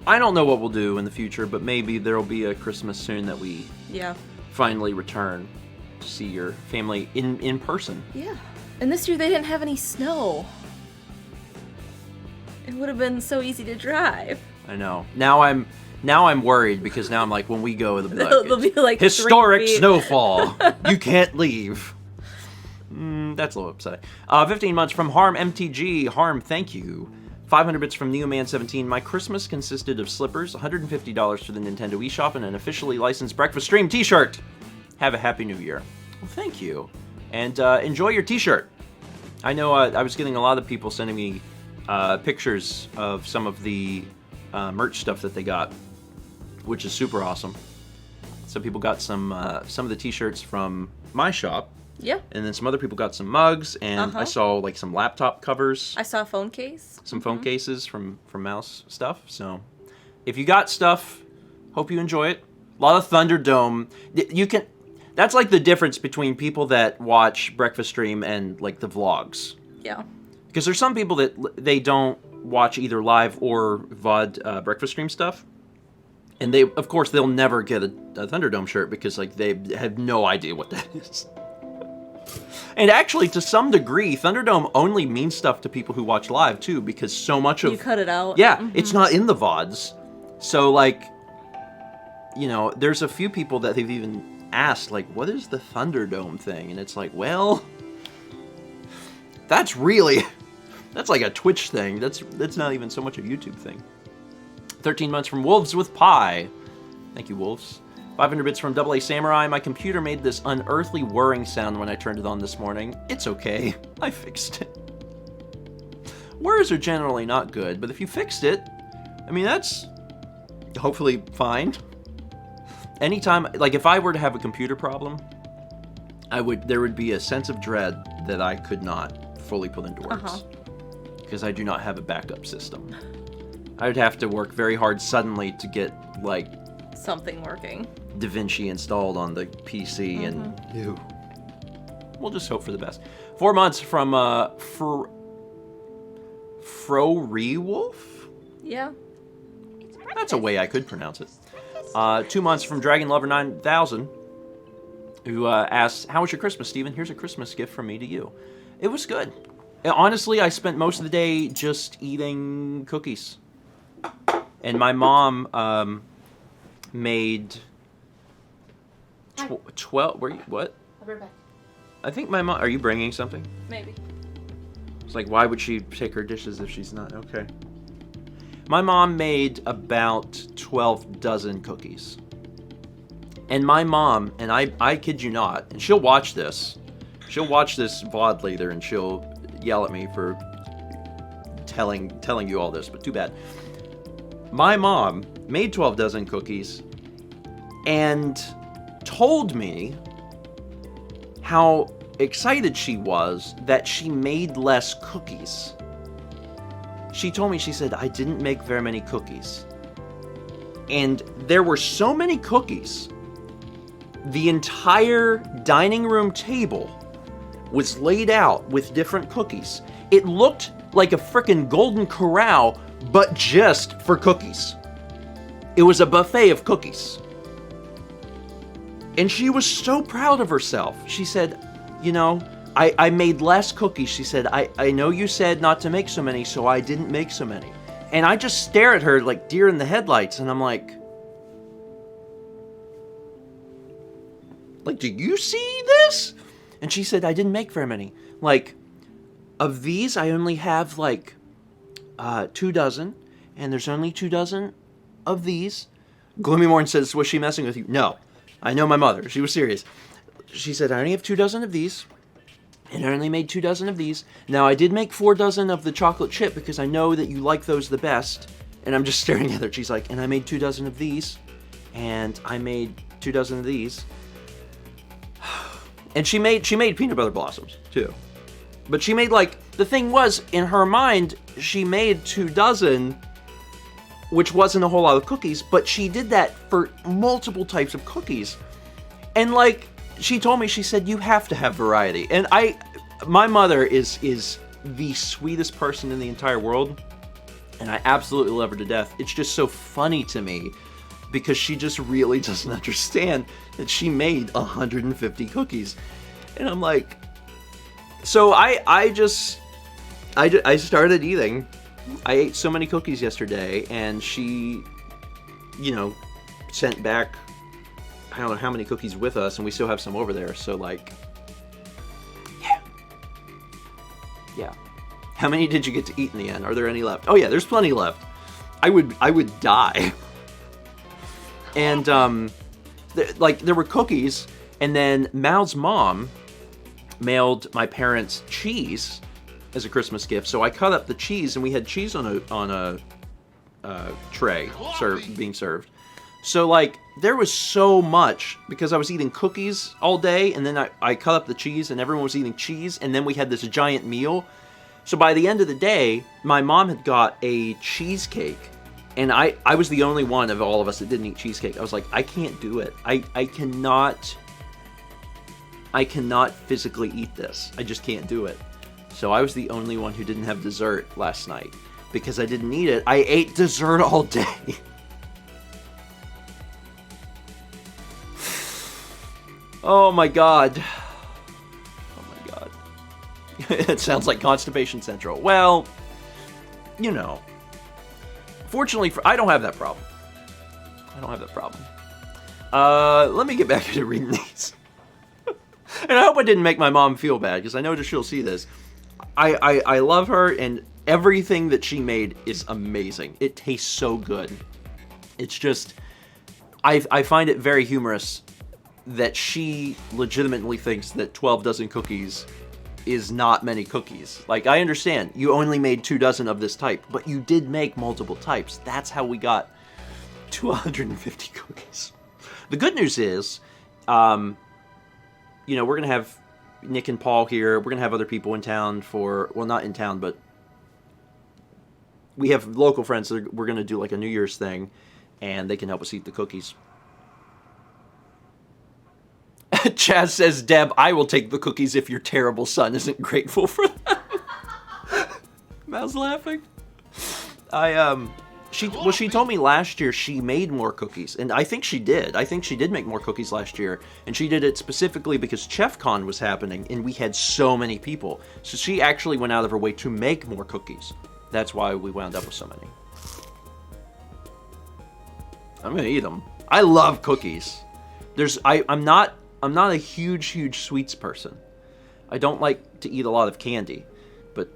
I don't know what we'll do in the future, but maybe there'll be a Christmas soon that we finally return to see your family in person. Yeah. And this year they didn't have any snow. It would have been so easy to drive. I know. Now I'm worried because now I'm like, when we go, They'll be like historic 3 feet. snowfall. You can't leave. That's a little upsetting. 15 months from Harm MTG. Harm, thank you. 500 bits from Neoman17. My Christmas consisted of slippers, $150 for the Nintendo eShop, and an officially licensed Breakfast Stream t-shirt. Have a happy new year. Well, thank you. And enjoy your t-shirt. I know I was getting a lot of people sending me pictures of some of the merch stuff that they got, which is super awesome. Some people got some of the t-shirts from my shop. Yeah. And then some other people got some mugs, and I saw like some laptop covers. I saw a phone case. Some phone cases from Mouse stuff. So if you got stuff, hope you enjoy it. A lot of Thunderdome. You can. That's like the difference between people that watch Breakfast Stream and like the vlogs. Yeah. Because there's some people that they don't watch either live or VOD Breakfast Stream stuff. And they, of course, they'll never get a Thunderdome shirt because like they have no idea what that is. And actually, to some degree, Thunderdome only means stuff to people who watch live, too, because so much of... You cut it out. Yeah, it's not in the VODs. So, like, you know, there's a few people that they've even asked, like, what is the Thunderdome thing? And it's like, well, that's like a Twitch thing. That's not even so much a YouTube thing. 13 months from Wolves with Pie. Thank you, Wolves. 500 bits from AA Samurai. My computer made this unearthly whirring sound when I turned it on this morning. It's okay. I fixed it. Whirs are generally not good, but if you fixed it, I mean, that's hopefully fine. Anytime, like if I were to have a computer problem, there would be a sense of dread that I could not fully put into words. Because I do not have a backup system. I would have to work very hard suddenly to get, like... something working. DaVinci installed on the PC, and ew. We'll just hope for the best. 4 months from Frorewolf? Yeah. That's a way I could pronounce it. 2 months from Dragon Lover 9000, who asks, "How was your Christmas, Steven? Here's a Christmas gift from me to you." It was good. Honestly, I spent most of the day just eating cookies. And my mom made 12. What? I'll be right back. I think my mom. Are you bringing something? Maybe. It's like, why would she take her dishes if she's not? Okay. My mom made about 12 dozen cookies. And my mom, and I kid you not, and she'll watch this. She'll watch this VOD later, and she'll yell at me for telling you all this, but too bad. My mom made 12 dozen cookies and told me how excited she was that she made less cookies. She told me, she said, "I didn't make very many cookies." And there were so many cookies. The entire dining room table was laid out with different cookies. It looked like a frickin' Golden Corral, but just for cookies. It was a buffet of cookies. And she was so proud of herself. She said, "You know, I made less cookies." She said, I know you said not to make so many, so I didn't make so many." And I just stare at her like deer in the headlights, and I'm like, do you see this? And she said, "I didn't make very many. Like, of these, I only have like 2 dozen, and there's only 2 dozen of these." Gloomy Morn says, "Was she messing with you?" No. I know my mother. She was serious. She said, "I only have 2 dozen of these, and I only made 2 dozen of these. Now, I did make 4 dozen of the chocolate chip because I know that you like those the best." And I'm just staring at her. She's like, "And I made 2 dozen of these, and I made 2 dozen of these." And she made peanut butter blossoms, too. But she made, like, the thing was, in her mind, she made 2 dozen, which wasn't a whole lot of cookies, but she did that for multiple types of cookies. And, like, she told me, she said, "You have to have variety." And my mother is the sweetest person in the entire world, and I absolutely love her to death. It's just so funny to me, because she just really doesn't understand that she made 150 cookies. And I'm like, so I started eating, I ate so many cookies yesterday, and she, you know, sent back, I don't know how many cookies with us, and we still have some over there, so, like, yeah. Yeah. How many did you get to eat in the end? Are there any left? Oh, yeah, there's plenty left. I would die. And, there were cookies, and then Mal's mom mailed my parents cheese as a Christmas gift. So I cut up the cheese, and we had cheese on a tray being served. So, like, there was so much, because I was eating cookies all day, and then I cut up the cheese, and everyone was eating cheese, and then we had this giant meal. So by the end of the day, my mom had got a cheesecake, and I was the only one of all of us that didn't eat cheesecake. I was like, I can't do it. I cannot physically eat this. I just can't do it. So I was the only one who didn't have dessert last night. Because I didn't eat it, I ate dessert all day. Oh my god. Oh my god. It sounds like Constipation Central. Well, you know. Fortunately, I don't have that problem. I don't have that problem. Let me get back into reading these. And I hope I didn't make my mom feel bad, because I know that she'll see this. I love her, and everything that she made is amazing. It tastes so good. It's just, I find it very humorous that she legitimately thinks that 12 dozen cookies is not many cookies. Like, I understand, you only made 2 dozen of this type, but you did make multiple types. That's how we got 250 cookies. The good news is, you know, we're going to have Nick and Paul here. We're going to have other people in town for, well, not in town, but we have local friends that we're going to do like a New Year's thing, and they can help us eat the cookies. Chaz says, Deb, I will take the cookies if your terrible son isn't grateful for them. Mal's laughing. She told me last year she made more cookies, and I think she did. I think she did make more cookies last year, and she did it specifically because ChefCon was happening, and we had so many people. So she actually went out of her way to make more cookies. That's why we wound up with so many. I'm gonna eat them. I love cookies. I'm not a huge sweets person. I don't like to eat a lot of candy, but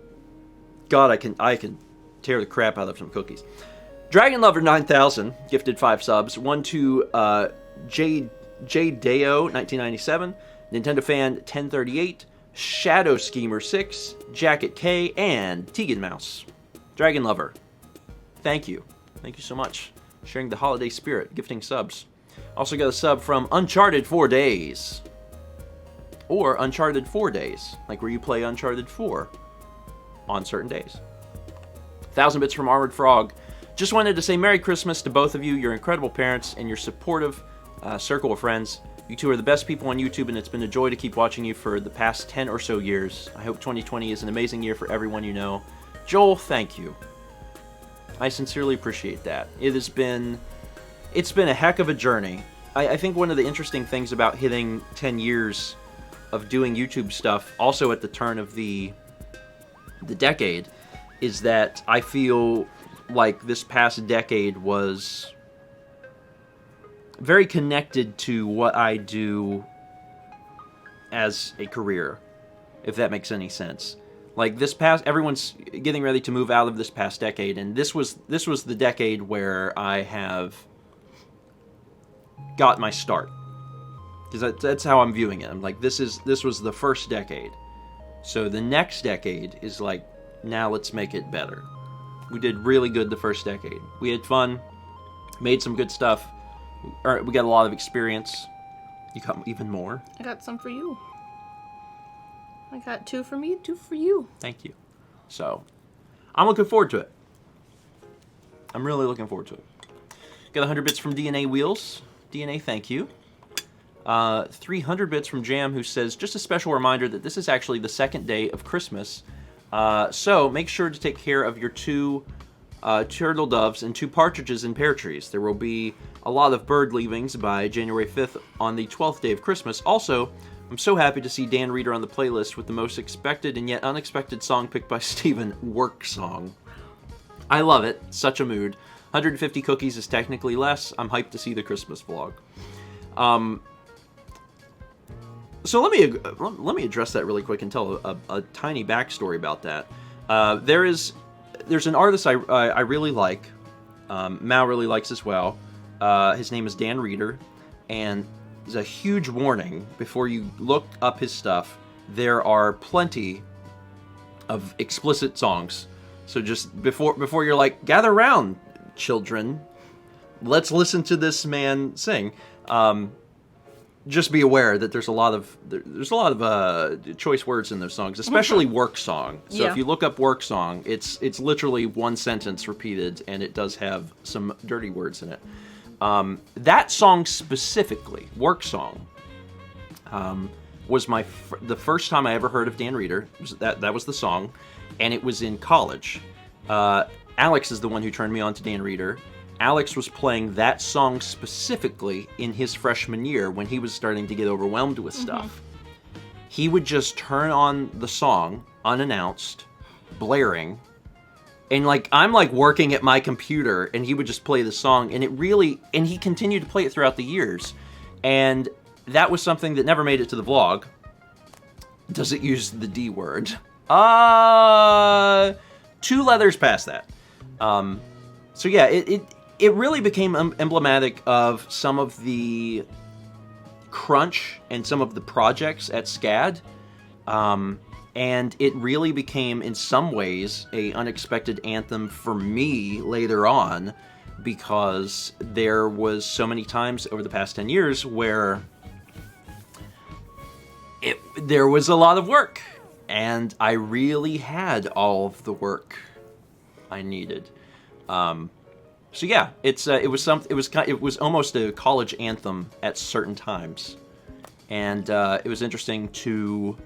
God, I can tear the crap out of some cookies. Dragon Lover 9000 gifted 5 subs. One to J Deo 1997, Nintendo Fan 1038, Shadow Schemer 6, Jacket K, and Tegan Mouse. Dragon Lover, thank you. Thank you so much. Sharing the holiday spirit, gifting subs. Also got a sub from Uncharted 4 Days. Or Uncharted 4 Days, like where you play Uncharted 4 on certain days. 1,000 bits from Armored Frog. Just wanted to say Merry Christmas to both of you, your incredible parents, and your supportive circle of friends. You two are the best people on YouTube, and it's been a joy to keep watching you for the past 10 or so years. I hope 2020 is an amazing year for everyone you know. Joel, thank you. I sincerely appreciate that. It's been a heck of a journey. I think one of the interesting things about hitting 10 years of doing YouTube stuff, also at the turn of the decade, is that I feel like this past decade was very connected to what I do as a career, if that makes any sense. Like everyone's getting ready to move out of this past decade, and this was the decade where I have got my start. Because that's how I'm viewing it. I'm like, this was the first decade. So the next decade is like, now let's make it better. We did really good the first decade. We had fun, made some good stuff. We got a lot of experience. You got even more? I got some for you. I got 2 for me, 2 for you. Thank you. So, I'm looking forward to it. I'm really looking forward to it. Got 100 bits from DNA Wheels. DNA, thank you. 300 bits from Jam, who says, just a special reminder that this is actually the second day of Christmas. So make sure to take care of your 2 turtle doves and 2 partridges in pear trees. There will be a lot of bird leavings by January 5th on the 12th day of Christmas. Also, I'm so happy to see Dan Reeder on the playlist with the most expected and yet unexpected song picked by Steven, Work Song. I love it. Such a mood. 150 cookies is technically less. I'm hyped to see the Christmas vlog. So let me address that really quick and tell a tiny backstory about that. There's an artist I really like. Mal really likes as well. His name is Dan Reeder, and there's a huge warning before you look up his stuff. There are plenty of explicit songs. So just before you're like, gather round, children, let's listen to this man sing. Just be aware that there's a lot of choice words in those songs, especially work song. So if you look up work song, it's literally one sentence repeated, and it does have some dirty words in it. That song specifically, work song, was the first time I ever heard of Dan Reeder. That was the song, and it was in college. Alex is the one who turned me on to Dan Reeder. Alex was playing that song specifically in his freshman year when he was starting to get overwhelmed with stuff. He would just turn on the song, unannounced, blaring, and I'm working at my computer, and he would just play the song, and he continued to play it throughout the years. And that was something that never made it to the vlog. Does it use the D word? 2 letters past that. So yeah, it really became emblematic of some of the crunch and some of the projects at SCAD. And it really became, in some ways, a unexpected anthem for me later on, because there was so many times over the past 10 years where there was a lot of work, and I really had all of the work I needed. So yeah, it was almost a college anthem at certain times, and it was interesting to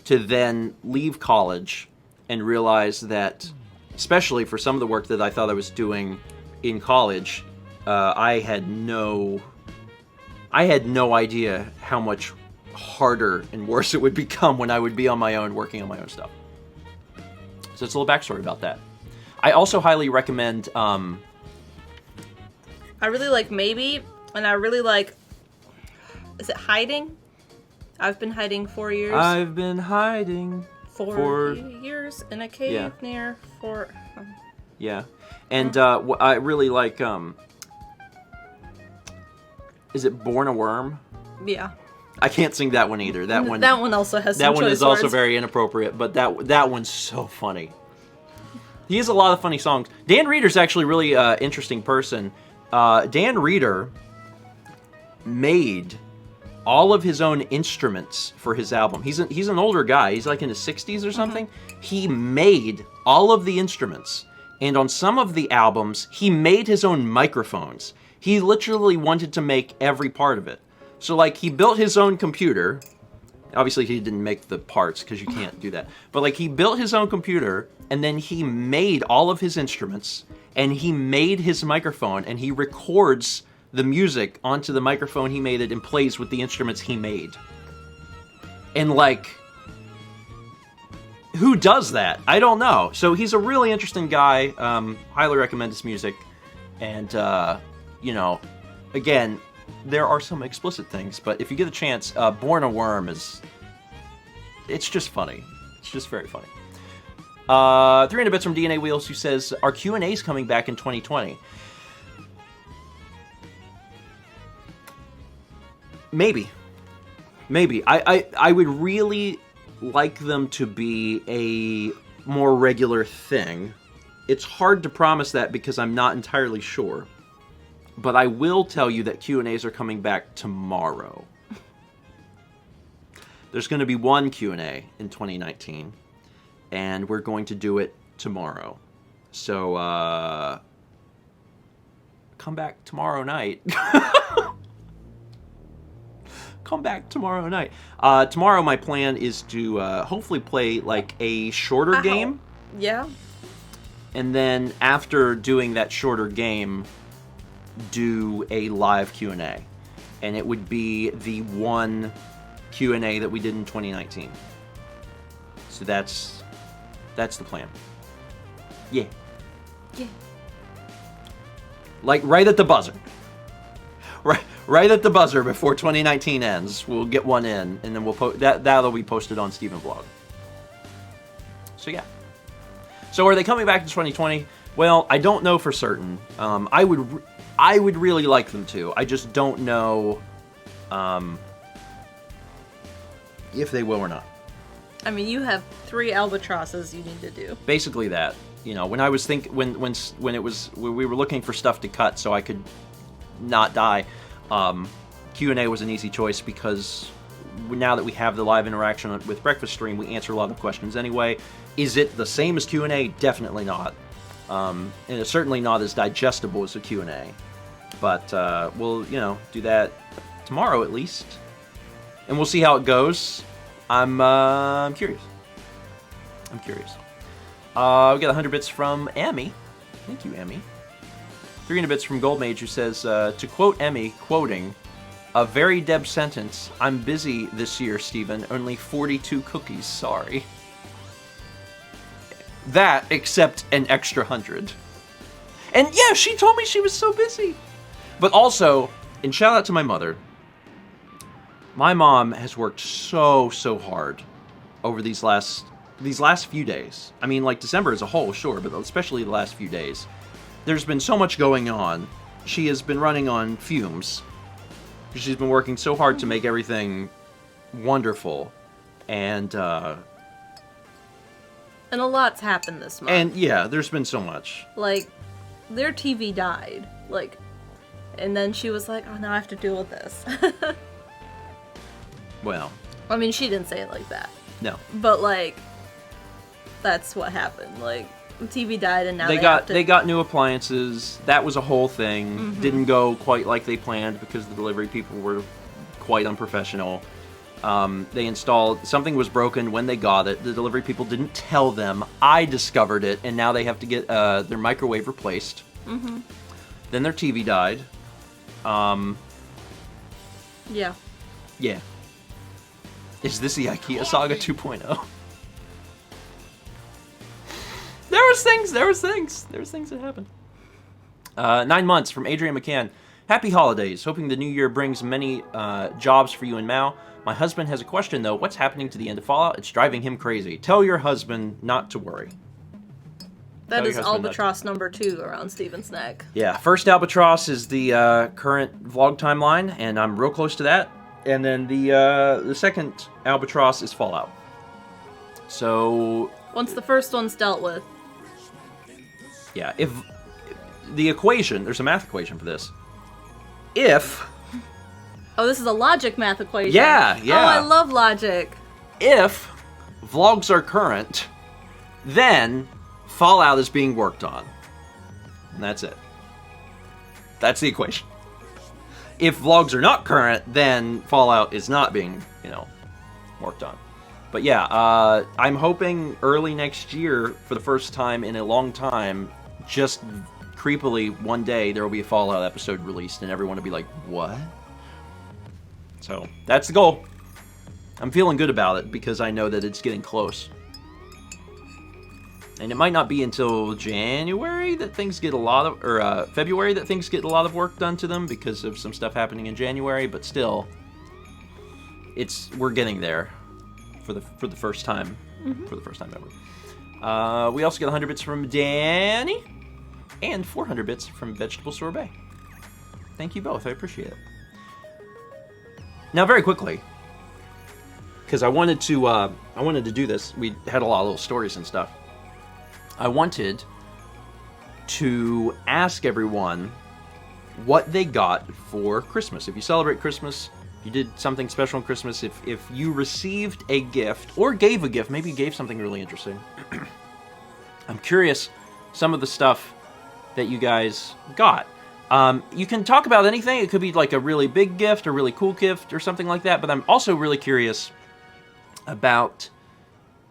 then leave college and realize that, especially for some of the work that I thought I was doing in college, I had no idea how much harder and worse it would become when I would be on my own, working on my own stuff. So it's a little backstory about that. I also highly recommend. I really like Maybe, and I really like. Is it Hiding? I've been hiding 4 years. I've been hiding 4 years in a cave near Fort. Yeah, and I really like. Is it Born a Worm? Yeah. I can't sing that one either. That one also has some that one choice is also words. very inappropriate, but that one's so funny. He has a lot of funny songs. Dan Reeder's actually a really interesting person. Dan Reeder made all of his own instruments for his album. He's an older guy. He's like in his 60s or something. He made all of the instruments. And on some of the albums, he made his own microphones. He literally wanted to make every part of it. So, he built his own computer. Obviously, he didn't make the parts, because you can't do that. But, he built his own computer, and then he made all of his instruments, and he made his microphone, and he records the music onto the microphone he made it and plays with the instruments he made. And, who does that? I don't know. So, he's a really interesting guy. Highly recommend his music. And, again, there are some explicit things, but if you get a chance, Born a Worm it's just funny. It's just very funny. 300 bits from DNA Wheels, who says, are Q&As coming back in 2020? Maybe. I would really like them to be a more regular thing. It's hard to promise that because I'm not entirely sure. But I will tell you that Q&As are coming back tomorrow. There's going to be one Q&A in 2019, and we're going to do it tomorrow. So, come back tomorrow night. Come back tomorrow night. Tomorrow my plan is to hopefully play a shorter game. Yeah. And then after doing that shorter game, do a live Q&A, and it would be the one Q&A that we did in 2019. So that's the plan. Yeah. Yeah. Like right at the buzzer. Right at the buzzer before 2019 ends, we'll get one in, and then we'll that'll be posted on StephenVlog. So yeah. So are they coming back in 2020? Well, I don't know for certain. I would really like them to. I just don't know if they will or not. I mean, you have 3 albatrosses you need to do. Basically that. You know, when I was when we were looking for stuff to cut so I could not die, Q&A was an easy choice because now that we have the live interaction with Breakfast Stream, we answer a lot of questions anyway. Is it the same as Q&A? Definitely not. And it's certainly not as digestible as a Q&A. But we'll, you know, do that tomorrow at least. And we'll see how it goes. I'm curious. I'm curious. We got 100 bits from Emmy. Thank you, Emmy. 300 bits from Goldmage, who says, to quote Emmy, quoting, "A very Deb sentence, I'm busy this year, Stephen. Only 42 cookies, sorry." That, except an extra 100. And yeah, she told me she was so busy. But also, and shout out to my mother, my mom has worked so hard over these last few days. I mean, like December as a whole, sure, but especially the last few days. There's been so much going on. She has been running on fumes. She's been working so hard to make everything wonderful. And a lot's happened this month. And yeah, there's been so much. Like, their TV died. Like, and then she was like, oh, now I have to deal with this. Well. I mean, she didn't say it like that. No. But, like, that's what happened. Like, the TV died and now they got new appliances. That was a whole thing. Mm-hmm. Didn't go quite like they planned because the delivery people were quite unprofessional. They installed, something was broken when they got it. The delivery people didn't tell them. I discovered it, and now they have to get their microwave replaced. Mm-hmm. Then their TV died. Yeah. Yeah. Is this the IKEA Saga 2.0? There was things that happened. 9 months from Adrian McCann. Happy holidays. Hoping the new year brings many jobs for you and Mao. My husband has a question, though. What's happening to the end of Fallout? It's driving him crazy. Tell your husband not to worry. That is albatross number 2 around Steven's neck. Yeah, first albatross is the current vlog timeline, and I'm real close to that. And then the second albatross is Fallout. So once the first one's dealt with. Yeah, if the equation, there's a math equation for this. If... Oh, this is a logic math equation. Yeah. Oh, I love logic. If vlogs are current, then Fallout is being worked on. And that's it. That's the equation. If vlogs are not current, then Fallout is not being, worked on. But yeah, I'm hoping early next year, for the first time in a long time, just creepily one day there will be a Fallout episode released and everyone will be like, what? So that's the goal. I'm feeling good about it because I know that it's getting close. And it might not be until January that things get a lot of, or February that things get a lot of work done to them because of some stuff happening in January, but still, we're getting there for the first time, for the first time ever. We also got 100 bits from Danny, and 400 bits from Vegetable Sorbet. Thank you both, I appreciate it. Now, very quickly, because I wanted to do this. We had a lot of little stories and stuff. I wanted to ask everyone what they got for Christmas. If you celebrate Christmas, if you did something special on Christmas, if you received a gift or gave a gift, maybe you gave something really interesting. I'm curious some of the stuff that you guys got. You can talk about anything. It could be like a really big gift, a really cool gift, or something like that. But I'm also really curious about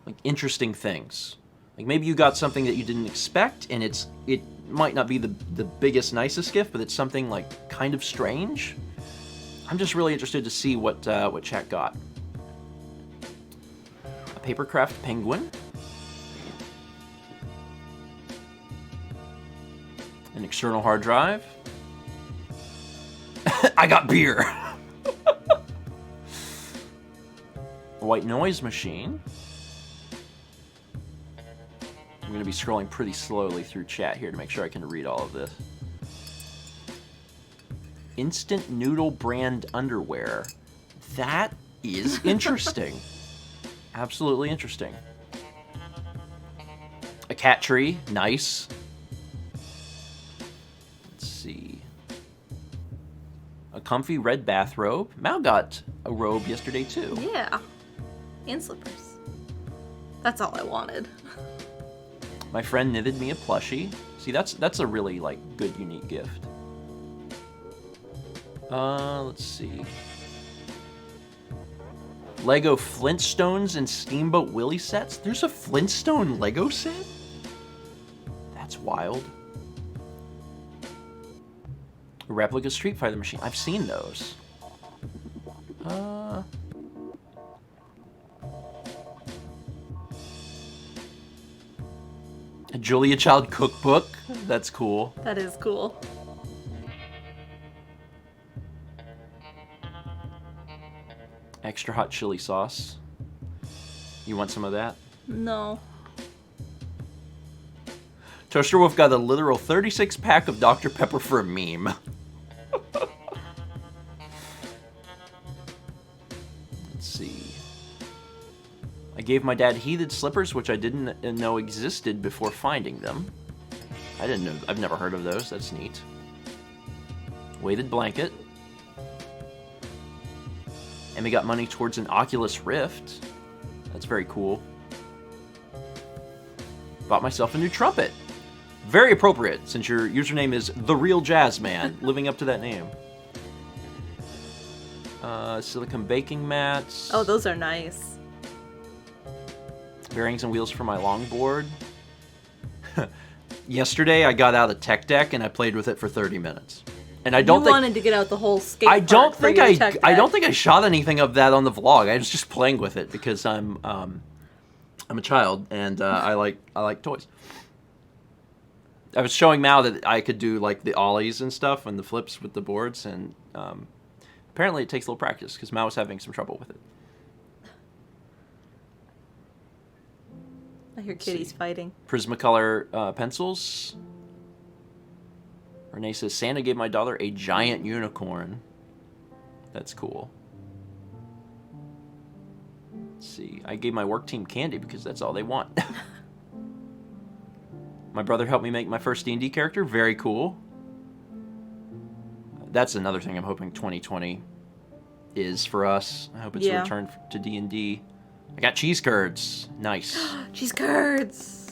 like interesting things. Like maybe you got something that you didn't expect, and it might not be the biggest, nicest gift, but it's something like kind of strange. I'm just really interested to see what chat got. A papercraft penguin. An external hard drive. I got beer. A white noise machine. I'm going to be scrolling pretty slowly through chat here to make sure I can read all of this. Instant Noodle brand underwear. That is interesting. Absolutely interesting. A cat tree. Nice. Let's see. A comfy red bathrobe. Mal got a robe yesterday too. Yeah. And slippers. That's all I wanted. My friend knitted me a plushie. See, that's a really, like, good, unique gift. Let's see. Lego Flintstones and Steamboat Willie sets? There's a Flintstone Lego set? That's wild. A replica Street Fighter machine. I've seen those. A Julia Child cookbook. That's cool. That is cool. Extra hot chili sauce. You want some of that? No. Toaster Wolf got a literal 36-pack of Dr. Pepper for a meme. Let's see. I gave my dad heated slippers, which I didn't know existed before finding them. I didn't know. I've never heard of those. That's neat. Weighted blanket. And we got money towards an Oculus Rift. That's very cool. Bought myself a new trumpet. Very appropriate, since your username is The Real Jazz Man, living up to that name. Silicone baking mats. Oh, those are nice. Bearings and wheels for my longboard. Yesterday, I got out a tech deck and I played with it for 30 minutes. And I don't you wanted to get out the whole skate I don't park for think your I tech I deck. don't think I shot anything of that on the vlog. I was just playing with it because I'm a child and I like toys. I was showing Mao that I could do like the ollies and stuff and the flips with the boards, and apparently it takes a little practice because Mao was having some trouble with it. I hear kitties fighting. Prismacolor pencils. Renee says, Santa gave my daughter a giant unicorn. That's cool. Let's see. I gave my work team candy because that's all they want. My brother helped me make my first D&D character. Very cool. That's another thing I'm hoping 2020 is for us. I hope it's a return to D&D. I got cheese curds. Nice. Cheese curds.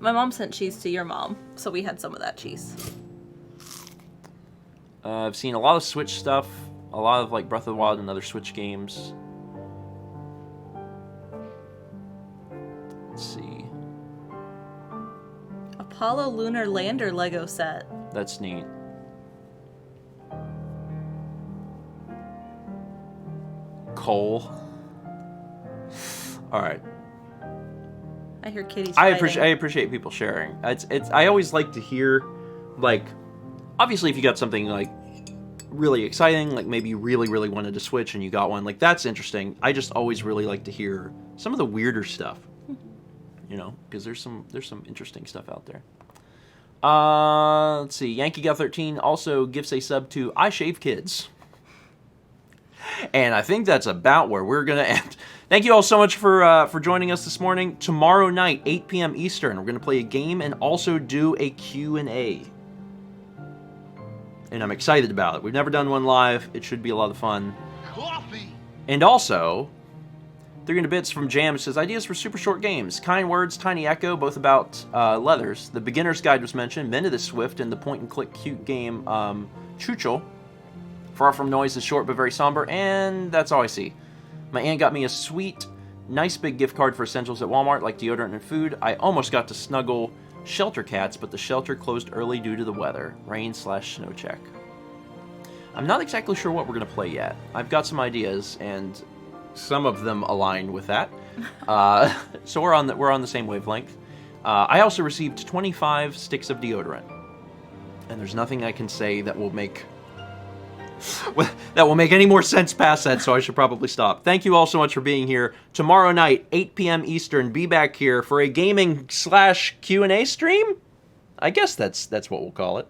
My mom sent cheese to your mom, so we had some of that cheese. I've seen a lot of Switch stuff. A lot of like Breath of the Wild and other Switch games. Let's see. Apollo Lunar Lander Lego set. That's neat. Coal. All right. I hear kitties I fighting. appreciate people sharing. It's I always like to hear, like, obviously if you got something like really exciting, like maybe you really wanted to switch and you got one, like that's interesting. I just always really like to hear some of the weirder stuff, you know, because there's some interesting stuff out there. Let's see. Yankee Gal 13 also gives a sub to I Shave Kids. And I think that's about where we're going to end. Thank you all so much for joining us this morning. Tomorrow night, 8 p.m. Eastern, we're going to play a game and also do a Q&A. And I'm excited about it. We've never done one live. It should be a lot of fun. Coffee! And also, 300 Bits from Jam says, ideas for super short games. Kind Words, Tiny Echo, both about leathers. The Beginner's Guide was mentioned. Minute is Swift, and the point-and-click cute game, Chuchel. Far From Noise is short but very somber, and that's all I see. My aunt got me a sweet, nice big gift card for essentials at Walmart, like deodorant and food. I almost got to snuggle shelter cats, but the shelter closed early due to the weather. Rain/snow check. I'm not exactly sure what we're going to play yet. I've got some ideas, and some of them align with that. So we're on the same wavelength. I also received 25 sticks of deodorant. And there's nothing I can say that will make any more sense past that, so I should probably stop. Thank you all so much for being here. Tomorrow night, 8 p.m. Eastern, be back here for a gaming/Q&A stream? I guess that's what we'll call it.